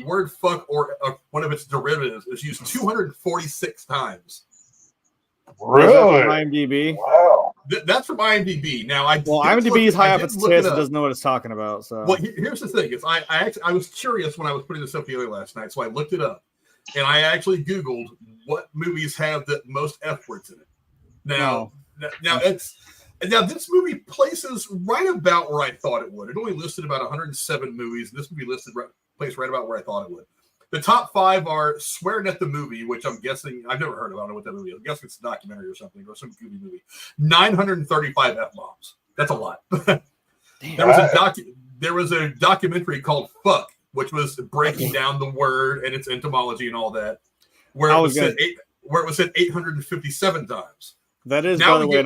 word fuck or one of its derivatives is used 246 times. Really? IMDb? Wow. That's from IMDb. Now, IMDb is high up its tits and doesn't know what it's talking about. So, well, here's the thing: is I was curious when I was putting this up together last night, so I looked it up, and I actually Googled what movies have the most F words in it. Now this movie places right about where I thought it would. It only listed about 107 movies, and this movie placed right about where I thought it would. The top 5 are Swearing at the Movie, which I'm guessing I've never heard of. I don't know what that movie is. I'm guessing it's a documentary or something, or some goofy movie. 935 F-bombs. That's a lot. There was a documentary called Fuck, which was breaking down the word and its etymology and all that, where it was said 857 times. That is, by the way,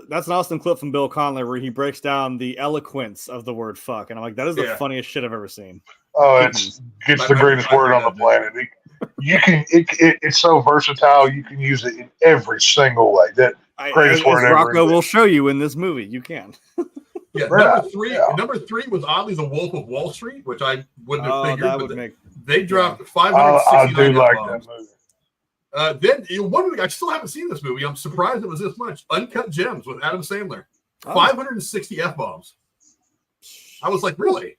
that's an awesome clip from Bill Connolly where he breaks down the eloquence of the word fuck. And I'm like, that is the funniest shit I've ever seen. Oh, it's the greatest word on the planet. It's so versatile. You can use it in every single way. That greatest word ever. Rocco will show you in this movie. You can. Yeah, Right. Number three was oddly The Wolf of Wall Street, which I wouldn't have figured. That But would make. they dropped I 569 do like F-bombs. that movie. Then one movie I still haven't seen this movie. I'm surprised it was this much. Uncut Gems with Adam Sandler. 560 F-bombs. I was like, really?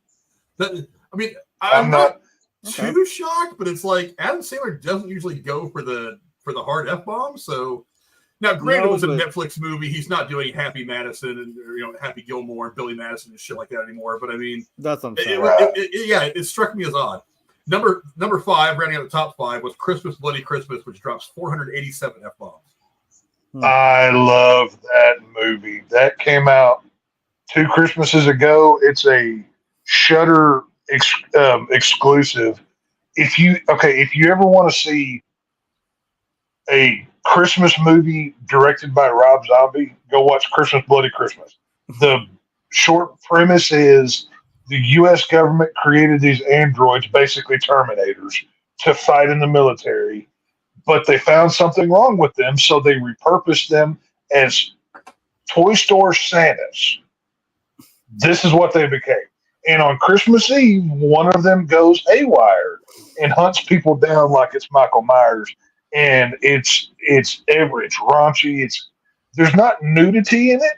I'm not too shocked, but it's like Adam Sandler doesn't usually go for the hard F-bomb. So now, granted, it was a Netflix movie. He's not doing Happy Madison and Happy Gilmore and Billy Madison and shit like that anymore. But I mean, that's it struck me as odd. Number 5, rounding out the top 5, was Christmas Bloody Christmas, which drops 487 F-bombs. I love that movie. That came out 2 Christmases ago. It's a Shudder exclusive. If you ever want to see a Christmas movie directed by Rob Zombie, go watch Christmas Bloody Christmas. The short premise is the U.S. government created these androids, basically Terminators, to fight in the military, but they found something wrong with them, so they repurposed them as toy store Santas. This is what they became. And on Christmas Eve, one of them goes haywire and hunts people down like it's Michael Myers. And it's raunchy. There's not nudity in it,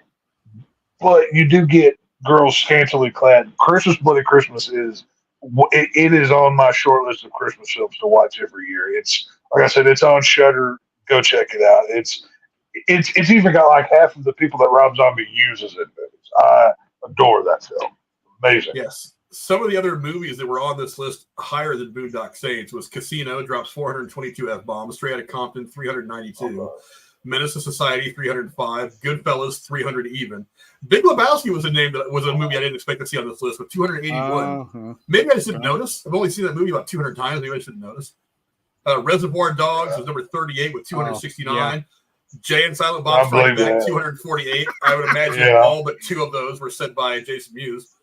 but you do get girls scantily clad. Christmas Bloody Christmas is on my short list of Christmas films to watch every year. It's like I said, it's on Shudder. Go check it out. It's even got like half of the people that Rob Zombie uses in movies. I adore that film. Amazing. Yes. Some of the other movies that were on this list higher than Boondock Saints was Casino, drops 422 F-bombs. Straight Outta Compton, 392. Menace to Society, 305. Goodfellas, 300 even. Big Lebowski was a movie I didn't expect to see on this list with 281. Maybe I just didn't notice. I've only seen that movie about 200 times. Maybe I just didn't notice. Reservoir Dogs was number 38 with 269. Jay and Silent Bob Strike Back, 248. I would imagine all but 2 of those were said by Jason Mewes.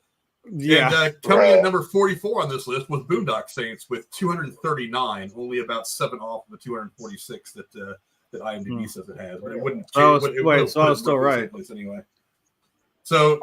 Yeah. And coming in at number 44 on this list was Boondock Saints with 239, only about 7 off of the 246 that IMDb says it has. But it wouldn't change. So I was still right. Anyway. So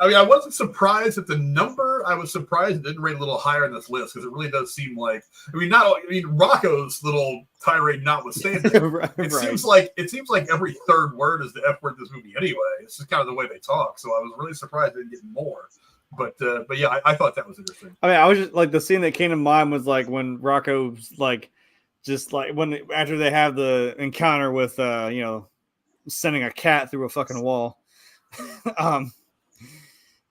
I wasn't surprised at the number. I was surprised it didn't rate a little higher on this list because it really does seem like Rocco's little tirade notwithstanding. It seems like every third word is the F word in this movie anyway. It's just kind of the way they talk. So I was really surprised they didn't get more. But yeah, I thought that was interesting. I mean, I was just like the scene that came to mind was like when Rocco's like just like after they have the encounter with sending a cat through a fucking wall.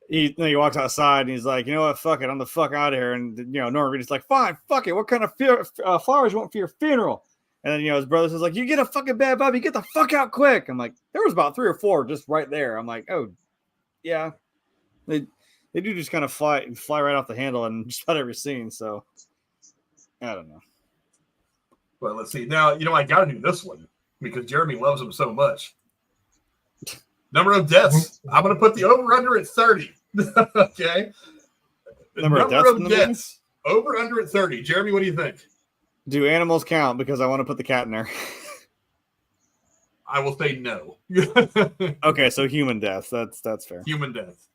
He walks outside and he's like, you know what, fuck it, I'm the fuck out of here. And Norman Reedus like, fine, fuck it. What kind of flowers you want for your funeral? And then his brother says like, you get a fucking bad vibe, you get the fuck out quick. I'm like, there was about 3 or 4 just right there. I'm like, oh yeah, they do just kind of fly right off the handle in just about every scene. So I don't know. Well, let's see. Now I got to do this one because Jeremy loves him so much. Number of deaths. I'm going to put the over/under at 30. Okay. Number of deaths. Over/under at 30. Jeremy, what do you think? Do animals count? Because I want to put the cat in there. I will say no. Okay, so human deaths. That's fair. Human deaths.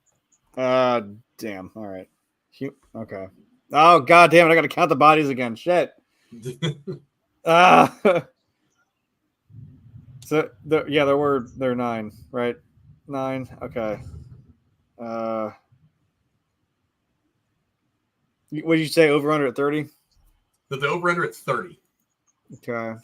Damn. All right. Okay. Oh god damn it! I got to count the bodies again. Shit. So there were 9, right? 9. Okay. What did you say? Over under at 30? The over under at 30. Okay.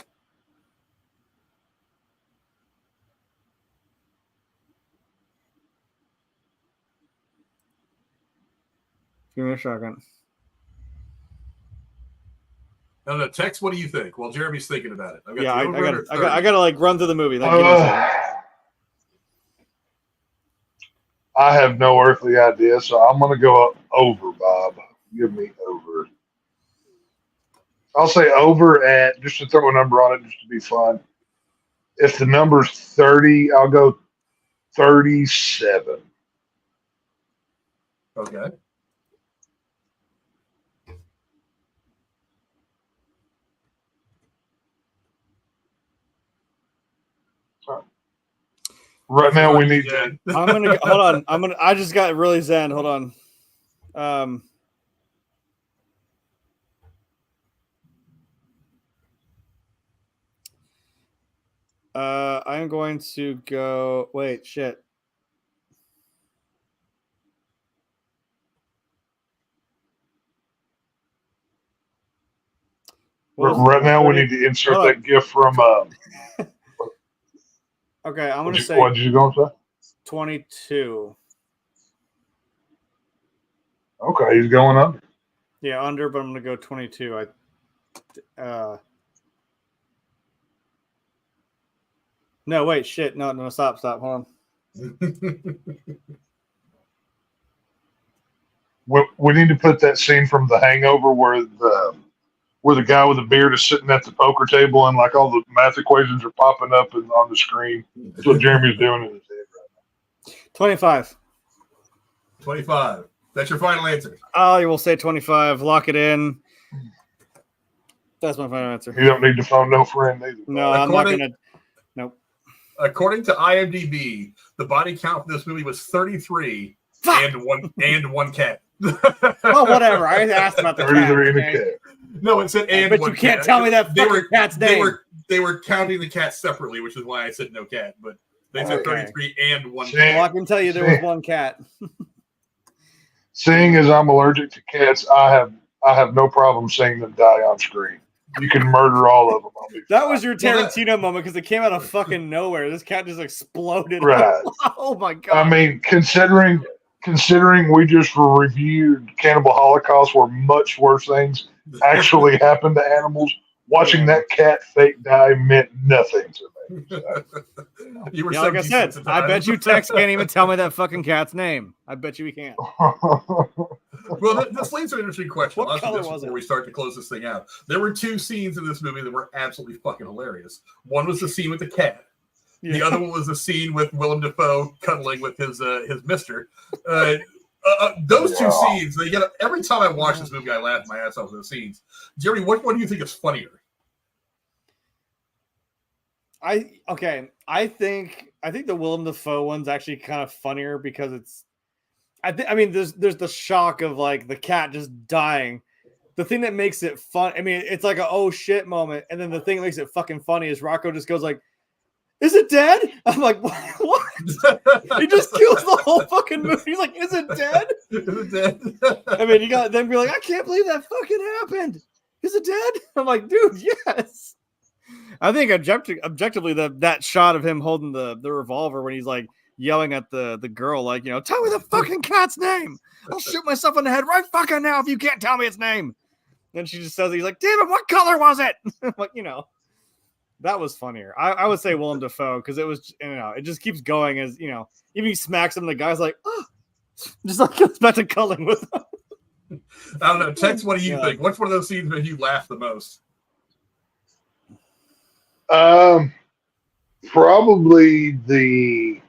Give me a second. No, Tex, what do you think? Well, Jeremy's thinking about it. I gotta like run through the movie. Give me a second. I have no earthly idea, so I'm going to go over, Bob. Give me over. I'll say over at, just to throw a number on it, just to be fun. If the number's 30, I'll go 37. Okay. Right now, we need Yeah. to. I'm gonna hold on. I just got really zen. Hold on. I'm going to go. Wait, shit. Right now, we need to insert that GIF from. Okay, I'm gonna say. What did you go and say? 22. Okay, he's going under. Yeah, under, but I'm gonna go 22. No, wait, shit. No, stop. Hold on. We need to put that scene from The Hangover where the guy with the beard is sitting at the poker table and like all the math equations are popping up on the screen. That's what Jeremy's doing in his head right now. 25. 25. That's your final answer. Oh, you will say 25. Lock it in. That's my final answer. You don't need to phone no friend either. No, I'm not gonna. Nope. According to IMDb, the body count for this movie was 33 and one cat. Well, whatever. I asked about the 33 and a cat. cat. No, it said and but one you can't cat. tell me that fucking cat's name. They were counting the cats separately, which is why I said no cat. But they said 33 and one cat. Well, I can tell you there was one cat. Seeing as I'm allergic to cats, I have no problem seeing them die on screen. You can murder all of them. That was your Tarantino moment because it came out of fucking nowhere. This cat just exploded. Right. Oh my god. I mean, considering we just reviewed Cannibal Holocaust, where much worse things actually happen to animals, watching that cat fake die meant nothing to me. So. You were like I said, I bet you Tex can't even tell me that fucking cat's name. I bet you he can't. Well, this leads to an interesting question. What color was before it? we start to close this thing out, there were two scenes in this movie that were absolutely fucking hilarious. One was the scene with the cat. Yeah. The other one was the scene with Willem Dafoe cuddling with his mister. Those two scenes, every time I watch this movie, I laugh my ass off at those scenes. Jeremy, what do you think is funnier? I think the Willem Dafoe one's actually kind of funnier because it's. I mean, there's the shock of like the cat just dying. The thing that makes it fun, I mean, it's like a oh shit moment, and then the thing that makes it fucking funny is Rocco just goes like, "Is it dead?" I'm like, "What?" He just kills the whole fucking movie. He's like, "Is it dead?" Is it dead? I mean, you got them be like, "I can't believe that fucking happened." Is it dead? I'm like, dude, yes. I think objectively that shot of him holding the revolver when he's like yelling at the girl, like, tell me the fucking cat's name. I'll shoot myself in the head right fucking now if you can't tell me its name. Then she just says, he's like, damn it, what color was it? Like, that was funnier. I would say Willem Dafoe because it was, it just keeps going as, even he smacks him, the guy's like, oh, just like goes back to culling with him. I don't know. Tex, what do you think? What's one of those scenes that you laugh the most? Probably the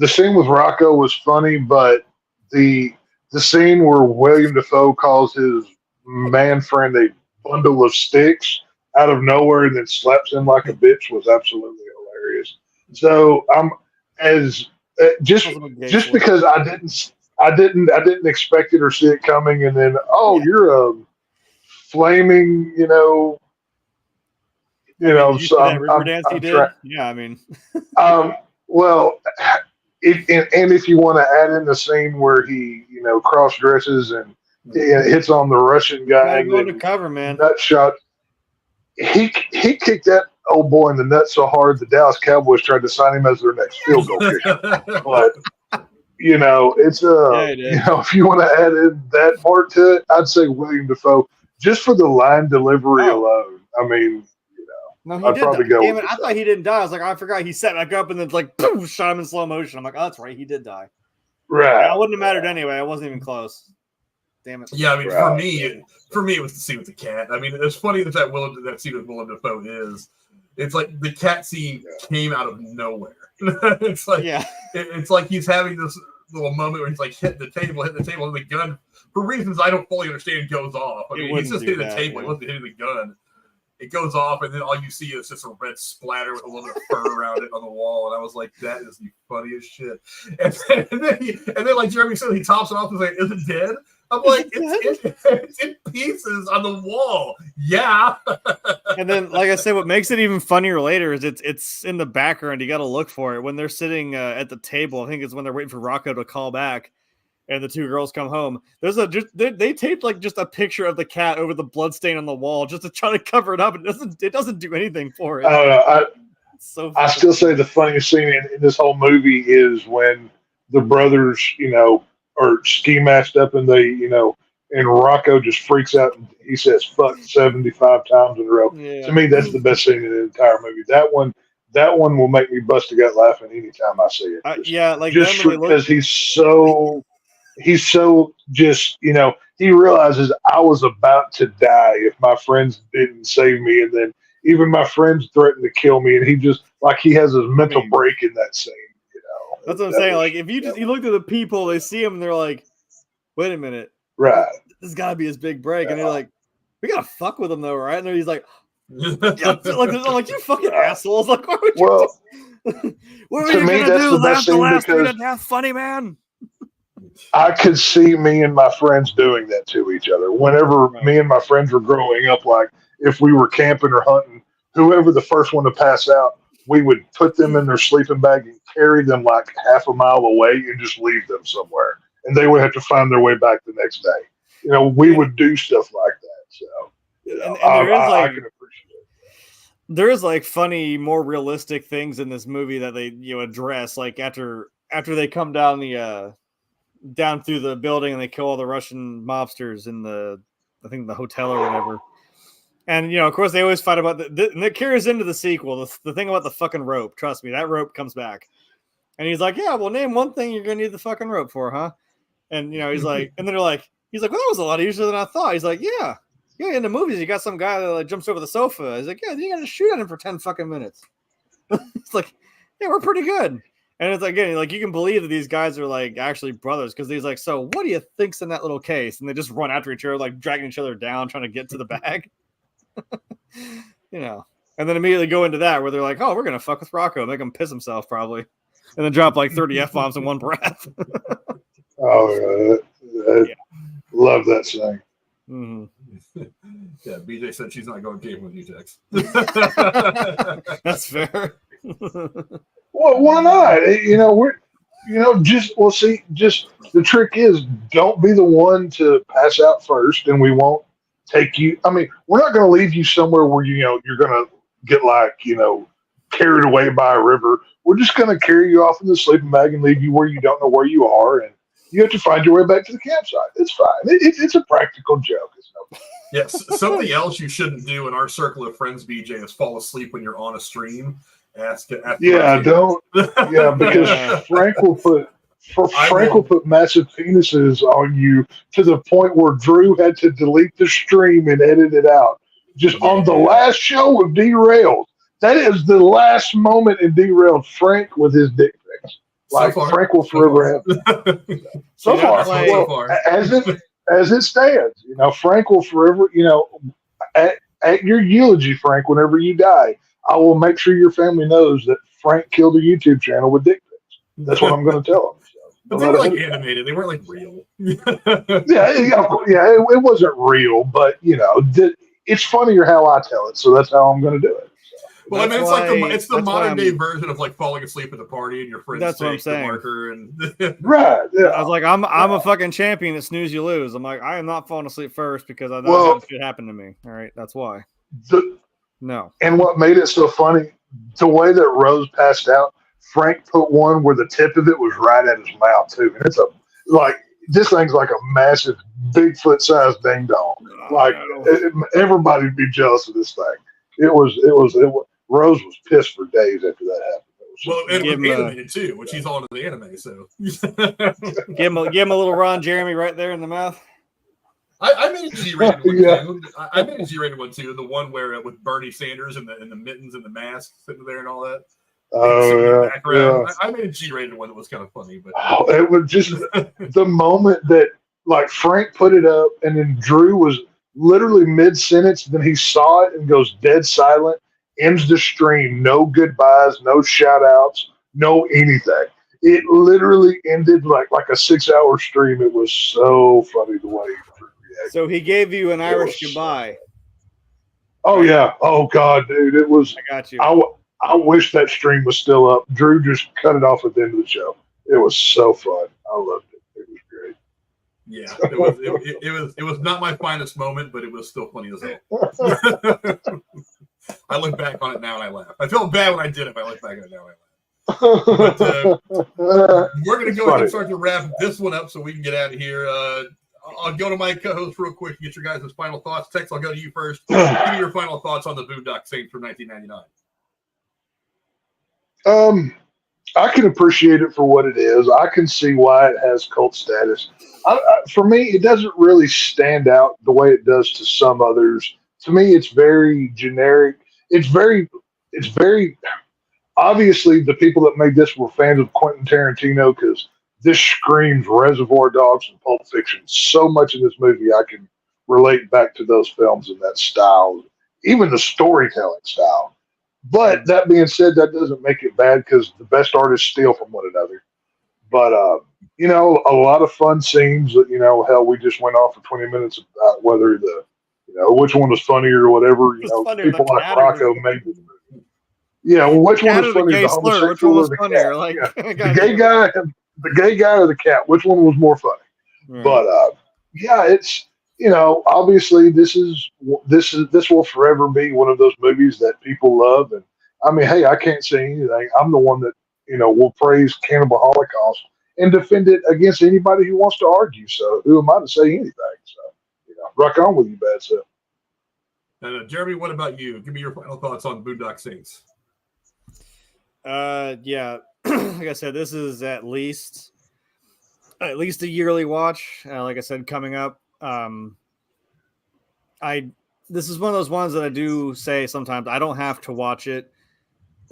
scene with Rocco was funny, but the scene where William Dafoe calls his man friend a bundle of sticks out of nowhere and then slaps him like a bitch was absolutely hilarious. So I'm just because I didn't expect it or see it coming, and then you're a flaming, so Riverdance he did. Yeah, I mean, well, if you want to add in the scene where he, cross dresses and hits on the Russian guy, go to cover, man. Nut shot. He kicked that old boy in the nuts so hard the Dallas Cowboys tried to sign him as their next field goal kicker. But it's if you want to add in that part to it, I'd say William Dafoe just for the line delivery alone. I mean. No, he I'd did. probably go Damn with it! I thought he didn't die. I was like, I forgot he sat back up and then like boom, shot him in slow motion. I'm like, oh, that's right, he did die. Right. I wouldn't have mattered anyway. I wasn't even close. Damn it. Yeah, I mean, for me, it was the scene with the cat. I mean, it's funny that scene with Willem Dafoe is. It's like the cat scene came out of nowhere. It's like it's like he's having this little moment where he's like hitting the table, and the gun, for reasons I don't fully understand, goes off. I mean, he's just hitting the table. He wasn't hitting the gun. it goes off, and then all you see is just a red splatter with a little bit of fur around it on the wall. And I was like, that is the funniest shit. And then like Jeremy said, he tops it off and like, is it dead? I'm like, it's in pieces on the wall. Yeah. And then, like I said, what makes it even funnier later is it's in the background. You got to look for it when they're sitting at the table. I think it's when they're waiting for Rocco to call back, and the two girls come home. They taped like just a picture of the cat over the blood stain on the wall just to try to cover it up. It doesn't do anything for it. I don't know. I still funny. say the funniest scene in this whole movie is when the brothers, are ski masked up, and and Rocco just freaks out and he says "fuck" 75 times in a row. Yeah. To me, that's the best scene in the entire movie. That one will make me bust a gut laughing anytime I see it. Just because he's so just he realizes I was about to die if my friends didn't save me, and then even my friends threatened to kill me, and he just like he has his mental break in that scene. That's what I'm saying. Like, if you look at the people, they see him and they're like, wait a minute. Right. This has got to be his big break. And they're like, we got to fuck with him, though, right? And he's like, yeah. like, you fucking assholes. Like, what would you do? What were you going to do? Laugh the last 3.5 funny, man? I could see me and my friends doing that to each other. Whenever me and my friends were growing up, like, if we were camping or hunting, whoever the first one to pass out, we would put them in their sleeping bag and carry them like half a mile away and just leave them somewhere. And they would have to find their way back the next day. We would do stuff like that. So, I can appreciate it. There is like funny, more realistic things in this movie that they address. Like after they come down down through the building and they kill all the Russian mobsters in the hotel or whatever. And, of course, they always fight about and it carries into the sequel, the thing about the fucking rope. Trust me, that rope comes back. And he's like, yeah, well, name one thing you're going to need the fucking rope for, huh? And, he's like, and then he's like, well, that was a lot easier than I thought. He's like, yeah, in the movies, you got some guy that like, jumps over the sofa. He's like, yeah, you got to shoot at him for 10 fucking minutes. It's like, yeah, we're pretty good. And it's like, again, like, you can believe that these guys are like actually brothers because he's like, so what do you think's in that little case? And they just run after each other, like dragging each other down, trying to get to the bag. And then immediately go into that where they're like, oh, we're gonna fuck with Rocco, make him piss himself probably, and then drop like 30 F-bombs in one breath. Love that saying. Mm-hmm. Yeah, BJ said she's not going game with you, Tex. That's fair. Well, why not? Just the trick is don't be the one to pass out first, and we won't take you. I mean, we're not going to leave you somewhere where you're going to get carried away by a river. We're just going to carry you off in the sleeping bag and leave you where you don't know where you are, and you have to find your way back to the campsite. It's fine. It's a practical joke. It's no. Yes, something else you shouldn't do in our circle of friends, BJ, is fall asleep when you're on a stream. Because Frank will put massive penises on you to the point where Drew had to delete the stream and edit it out. Just on the last show of Derailed. That is the last moment in Derailed. Frank with his dick pics. Frank will forever have. So far. As it stands, Frank will forever. At your eulogy, Frank, whenever you die, I will make sure your family knows that Frank killed a YouTube channel with dick pics. That's what I'm going to tell them. But they were like animated. They weren't like real. It wasn't real, but it's funnier how I tell it, so that's how I'm going to do it. Well, I mean, it's the modern day version of like falling asleep at the party and your friends take the marker and right. Yeah. I was like, I'm a fucking champion. At snooze, you lose. I'm like, I am not falling asleep first because I know shit happened to me. All right, that's why. No. And what made it so funny, the way that Rose passed out, Frank put one where the tip of it was right at his mouth too, and this thing's like a massive Bigfoot-sized ding dong. Everybody'd be jealous of this thing. It was. Rose was pissed for days after that happened. Well, it was animated too, which he's all into the anime. So give him a little Ron Jeremy right there in the mouth. I made a G-rated one too. I made a G-rated one too. The one where with Bernie Sanders and the mittens and the mask sitting there and all that. Yeah. I made a G-rated one that was kind of funny, but it was just the moment that Frank put it up, and then Drew was literally mid-sentence. Then he saw it and goes dead silent, ends the stream. No goodbyes, no shout-outs, no anything. It literally ended like a 6-hour stream. It was so funny the way he reacted. So he gave you an Irish goodbye. Oh, right? Yeah. Oh, God, dude. It was. I got you. I wish that stream was still up. Drew just cut it off at the end of the show. It was so fun. I loved it. It was great. Yeah, it was not my finest moment, but it was still funny as hell. I look back on it now and I laugh. I felt bad when I did it, but I look back on it now and I laugh. But we're going to go ahead and start to wrap this one up so we can get out of here. I'll go to my co-host real quick and get your guys' final thoughts. Tex, I'll go to you first. Give me your final thoughts on the Boondock Saints from 1999. I can appreciate it for what it is. I can see why it has cult status. For me, it doesn't really stand out the way it does to some others. To me, it's very generic. It's very obviously the people that made this were fans of Quentin Tarantino because this screams Reservoir Dogs and Pulp Fiction. So much of this movie I can relate back to those films and that style, even the storytelling style. But that being said, that doesn't make it bad because the best artists steal from one another. But, a lot of fun scenes that, hell, we just went off for 20 minutes about whether which one was funnier or whatever. People like Rocco made the movie. Yeah, well, which one was funnier, the homosexual or the cat? Like, yeah. The gay guy or the cat? Which one was more funny? Right. But it's obviously this will forever be one of those movies that people love. And I mean, hey, I can't say anything. I'm the one that will praise Cannibal Holocaust and defend it against anybody who wants to argue. So who am I to say anything? So rock on with you, bad self. Jeremy, what about you? Give me your final thoughts on Boondock Saints. Yeah, like I said, this is at least a yearly watch. Like I said, coming up. This is one of those ones that I do say sometimes I don't have to watch it.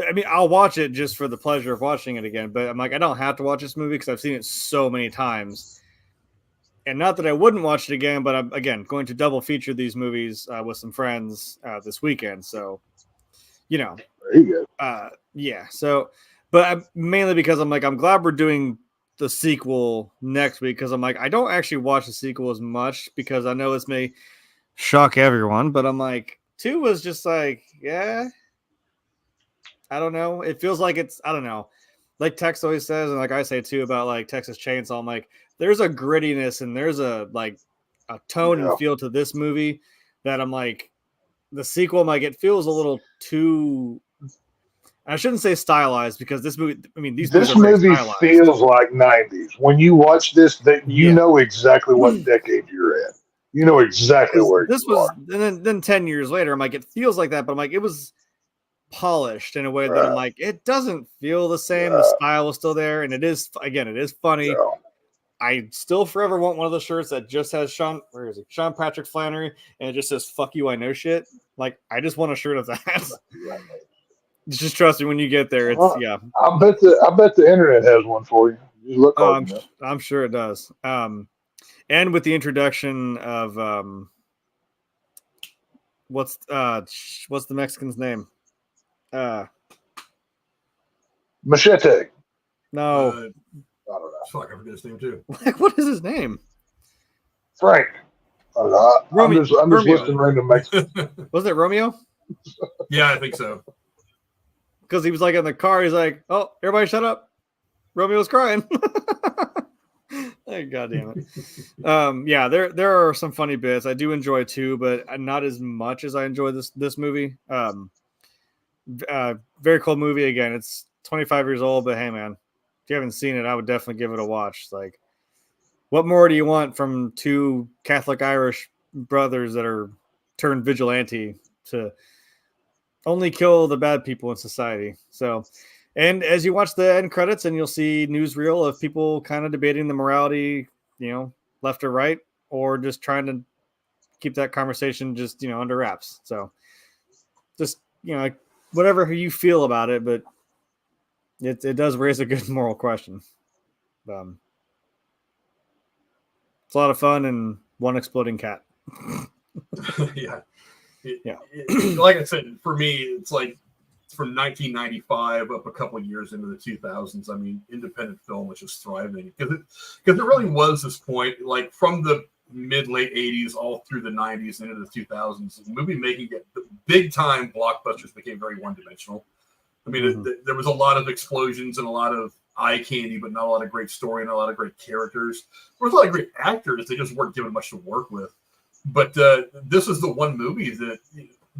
I mean, I'll watch it just for the pleasure of watching it again, but I'm like, I don't have to watch this movie because I've seen it so many times. And not that I wouldn't watch it again, but I'm, again, going to double feature these movies with some friends this weekend. So, There you go. Yeah. So, but mainly because I'm like, I'm glad we're doing the sequel next week because I'm like, I don't actually watch the sequel as much because I know this may shock everyone, but I'm like, 2 was just like, yeah, I don't know. It feels like I don't know. Like Tex always says, and like I say too about like Texas Chainsaw, I'm like, there's a grittiness and there's a tone and feel to this movie that I'm like, the sequel, I'm like, it feels a little too. I shouldn't say stylized because this movie. I mean, this movie feels like '90s. When you watch this, that you know exactly what decade you're in. You know exactly where this was. And then 10 years later, I'm like, it feels like that, but I'm like, it was polished in a way that I'm like, it doesn't feel the same. The style is still there, and it is funny. Yeah. I still forever want one of those shirts that just has Sean Patrick Flanery, and it just says "fuck you, I know shit." Like, I just want a shirt of that. Just trust me when you get there. It's I bet the internet has one for you. You look I'm sure it does. And with the introduction of what's the Mexican's name? Machete. No. I don't know. Fuck, I forget his name too. What is his name? Frank. I don't know. I'm just listing random Mexicans. Was it Romeo? Yeah, I think so. Because he was like in the car, he's like, "Oh, everybody, shut up!" Romeo's crying. Oh, God damn it. Yeah, there are some funny bits. I do enjoy 2, but not as much as I enjoy this movie. Very cool movie. Again, it's 25 years old, but hey, man, if you haven't seen it, I would definitely give it a watch. Like, what more do you want from 2 Catholic Irish brothers that are turned vigilante to only kill the bad people in society? So, and as you watch the end credits, and you'll see newsreel of people kind of debating the morality, left or right, or just trying to keep that conversation just, under wraps. So just, like whatever you feel about it, but it does raise a good moral question. It's a lot of fun and one exploding cat. Yeah. Yeah. Like I said, for me, it's like from 1995 up a couple of years into the 2000s. I mean, independent film was just thriving because it really was this point, like from the mid late 80s all through the 90s into the 2000s. Movie making, the big time blockbusters became very one dimensional. I mean, there was a lot of explosions and a lot of eye candy, but not a lot of great story and a lot of great characters. There was a lot of great actors. They just weren't given much to work with. But this is the one movie that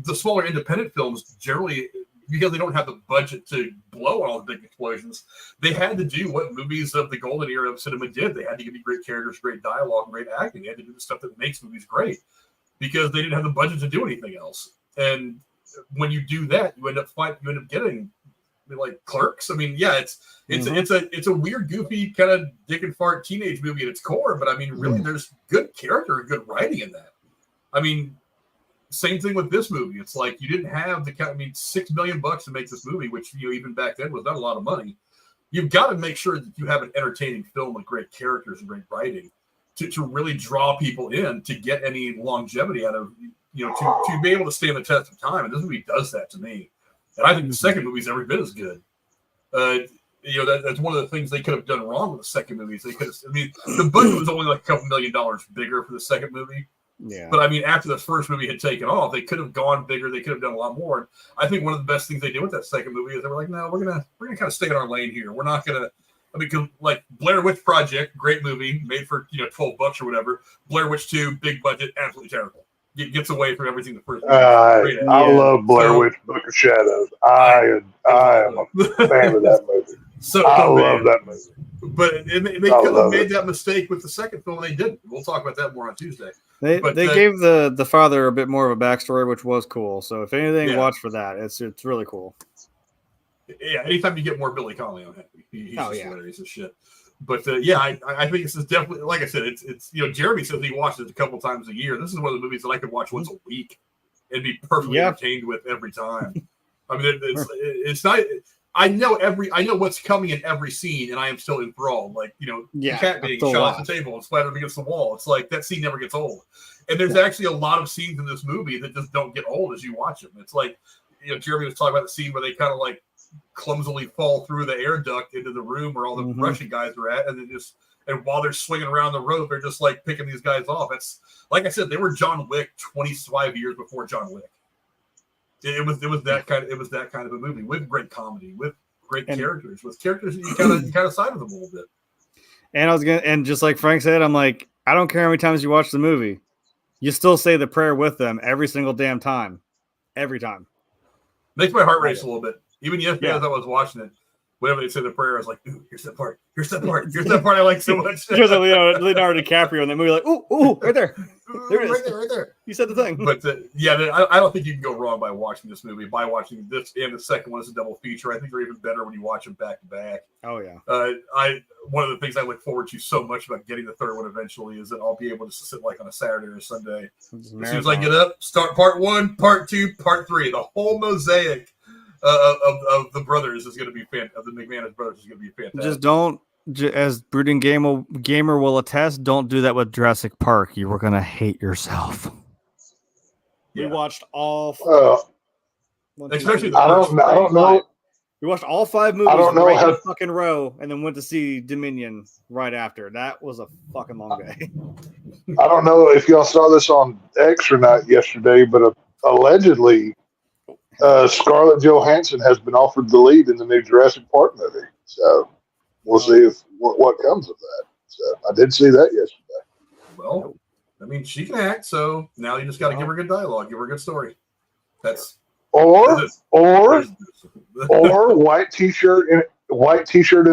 the smaller independent films generally, because they don't have the budget to blow on all the big explosions, they had to do what movies of the golden era of cinema did. They had to give you great characters, great dialogue, great acting. They had to do the stuff that makes movies great because they didn't have the budget to do anything else. And when you do that, you end up getting like Clerks. I mean, yeah, it's a weird, goofy kind of dick and fart teenage movie at its core, but I mean, really, there's good character and good writing in that. I mean, same thing with this movie. It's like you didn't have $6 million to make this movie, which even back then was not a lot of money. You've got to make sure that you have an entertaining film with great characters and great writing to really draw people in, to get any longevity out of, to be able to stand the test of time. And this movie does that to me. And I think the second movie is every bit as good. That's one of the things they could have done wrong with the second movie. The budget was only like a couple $1 million bigger for the second movie. Yeah. But I mean, after the first movie had taken off, they could have gone bigger. They could have done a lot more. I think one of the best things they did with that second movie is they were like, no, we're gonna kind of stay in our lane here. We're not gonna. I mean, like Blair Witch Project, great movie, made for $12 or whatever. Blair Witch 2, big budget, absolutely terrible. It gets away from everything the first movie. I love Blair Witch Book of Shadows. I am a fan of that movie. I love that movie. But they could have made that mistake with the second film, and they didn't. We'll talk about that more on Tuesday. They gave the father a bit more of a backstory, which was cool. So if anything, watch for that. It's really cool. Yeah, anytime you get more Billy Connolly on it, he's hilarious as shit. But I think this is definitely, like I said, it's Jeremy says he watches it a couple times a year. This is one of the movies that I could watch once a week and be perfectly entertained with every time. I mean, it's not. I know what's coming in every scene, and I am still enthralled. Like, the cat being shot off the table and splattered against the wall. It's like that scene never gets old. And there's actually a lot of scenes in this movie that just don't get old as you watch them. It's like, Jeremy was talking about the scene where they kind of like clumsily fall through the air duct into the room where all the Russian guys are at, and while they're swinging around the rope, they're just like picking these guys off. It's like I said, they were John Wick 25 years before John Wick. It was that kind of a movie with great comedy, with great characters, with characters that you kind of side with them a little bit. And just like Frank said, I'm like, I don't care how many times you watch the movie, you still say the prayer with them every single damn time, every time. Makes my heart race a little bit. Even yesterday as I was watching it, whenever they say the prayer, I was like, ooh, here's that part. Here's that part I like so much. There's a Leonardo DiCaprio in the movie, like, ooh, right there. There it is. Right there. You said the thing. But I don't think you can go wrong by watching this movie. By watching this and the second one as a double feature, I think they're even better when you watch them back to back. Oh yeah. One of the things I look forward to so much about getting the third one eventually is that I'll be able to sit like on a Saturday or a Sunday. As soon as I get up, start part 1, part 2, part 3, the whole mosaic of the brothers is going to be of the MacManus brothers is going to be fantastic. Just don't, as Brooding Gamer will attest, don't do that with Jurassic Park. You were going to hate yourself. We watched all. Especially I don't know. We watched all 5 movies in a fucking row, and then went to see Dominion right after. That was a fucking long day. I don't know if y'all saw this on X or not yesterday, but allegedly, Scarlett Johansson has been offered the lead in the new Jurassic Park movie. So we'll see what comes of that. So I did see that yesterday. Well, I mean, she can act, so now you just got to give her good dialogue, give her a good story. That's or white t-shirt in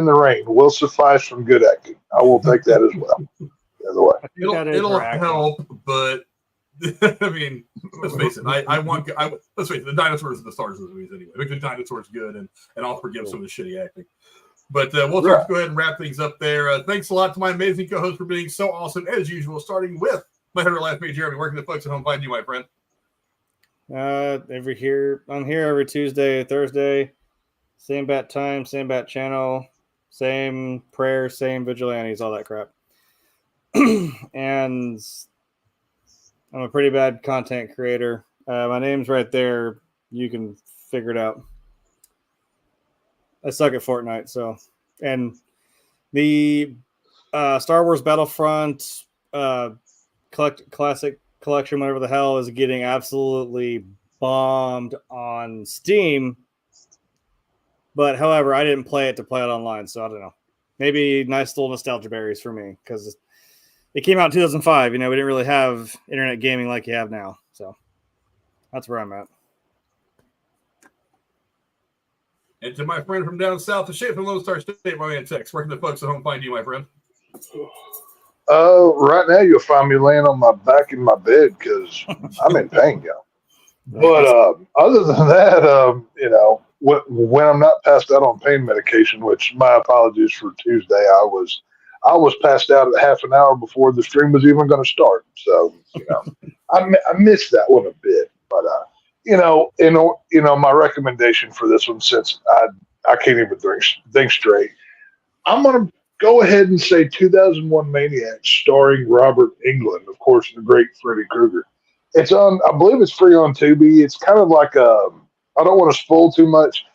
the rain will suffice from good acting. I will take that as well. Either way, it'll help, but I mean, let's face it. Let's face it. The dinosaurs are the stars of the movies anyway. Make the dinosaurs good, and I'll forgive some of the shitty acting. But we'll go ahead and wrap things up there. Thanks a lot to my amazing co-host for being so awesome as usual. Starting with my head last mate Jeremy. Where can the folks at home find you, my friend? I'm here every Tuesday, Thursday, same bat time, same bat channel, same prayer, same vigilantes, all that crap. And I'm a pretty bad content creator. My name's right there. You can figure it out. I suck at Fortnite, so. And the Star Wars Battlefront classic collection, whatever the hell, is getting absolutely bombed on Steam. But, however, I didn't play it to play it online, so I don't know. Maybe nice little nostalgia berries for me, because it came out in 2005. You know, we didn't really have internet gaming like you have now. So that's where I'm at. And to my friend from down south, the shape from Lone Star State, my man Tex, where can the folks at home find you, my friend? Right now you'll find me laying on my back in my bed because I'm in pain, y'all. But other than that, you know, when I'm not passed out on pain medication, which my apologies for Tuesday, I was passed out at half an hour before the stream was even going to start. So, you know, I missed that one a bit. But you know, my recommendation for this one, since I can't even think straight, I'm going to go ahead and say 2001 Maniac, starring Robert Englund, of course, the great Freddy Krueger. It's on, I believe it's free on Tubi. It's kind of like I don't want to spoil too much.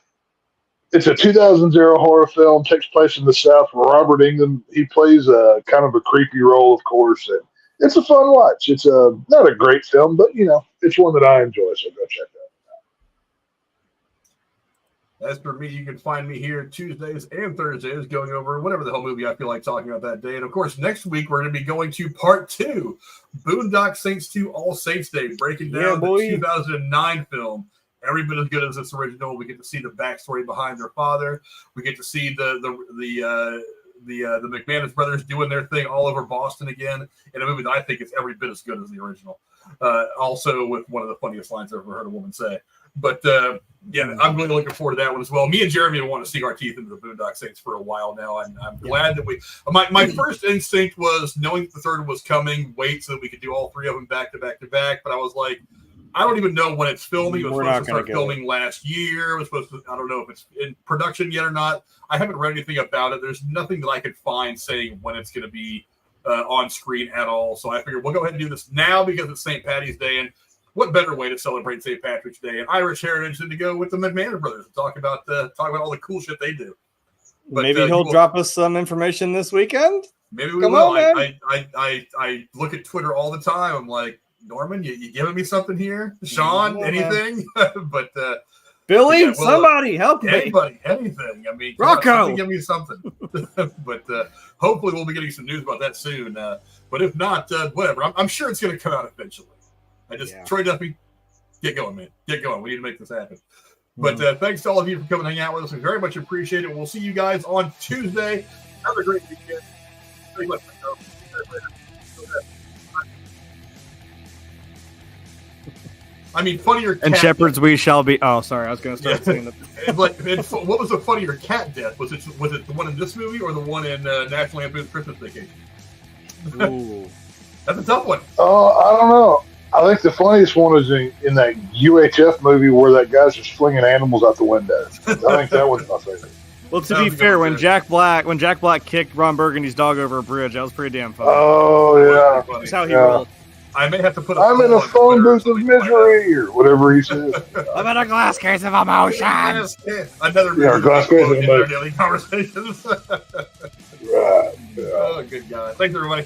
It's a 2000 horror film, takes place in the South. Robert Englund, he plays a kind of a creepy role, of course. And it's a fun watch. It's not a great film, but, you know, it's one that I enjoy, so go check that out. As for me, you can find me here Tuesdays and Thursdays going over whatever the hell movie I feel like talking about that day. And, of course, next week we're going to be going to part 2, Boondock Saints 2 All Saints Day, breaking down the 2009 film. Every bit as good as this original. We get to see the backstory behind their father. We get to see the MacManus brothers doing their thing all over Boston again in a movie that I think is every bit as good as the original. Also with one of the funniest lines I've ever heard a woman say. But yeah, I'm really looking forward to that one as well. Me and Jeremy want to sink our teeth into the Boondock Saints for a while now, and I'm glad that we. My first instinct was knowing that the third one was coming, wait so that we could do all three of them back to back to back. But I was like, I don't even know when it's filming. It was supposed to start filming last year. It was supposed to. I don't know if it's in production yet or not. I haven't read anything about it. There's nothing that I could find saying when it's going to be on screen at all. So I figured we'll go ahead and do this now because it's St. Patty's Day, and what better way to celebrate St. Patrick's Day and Irish heritage than to go with the MacManus brothers and talk about all the cool shit they do. But, maybe he'll drop us some information this weekend. Maybe we will. I look at Twitter all the time. I'm like, Norman, you giving me something here? Sean, anything? But Billy, somebody help me. Anybody, anything. I mean, Rocco, give me something. But hopefully we'll be getting some news about that soon. But if not, whatever. I'm sure it's going to come out eventually. Troy Duffy, get going, man. Get going. We need to make this happen. But thanks to all of you for coming and hang out with us. We very much appreciate it. We'll see you guys on Tuesday. Have a great weekend. I mean, funnier cat and shepherds death. We shall be. Oh, sorry, I was going to start saying that. What was the funnier cat death? Was it the one in this movie or the one in National Lampoon's Christmas Vacation? Ooh, that's a tough one. I don't know. I think the funniest one is in that UHF movie where that guy's just flinging animals out the window. I think that was my favorite. Well, to be fair, when Jack Black kicked Ron Burgundy's dog over a bridge, that was pretty damn funny. Oh yeah, that's how he rolled. I may have to put. I'm in a phone booth of misery, or whatever he says. I'm in a glass case of emotions. Another glass case of emotions. Daily conversations. Right. Yeah. Oh, good God! Thanks, everybody.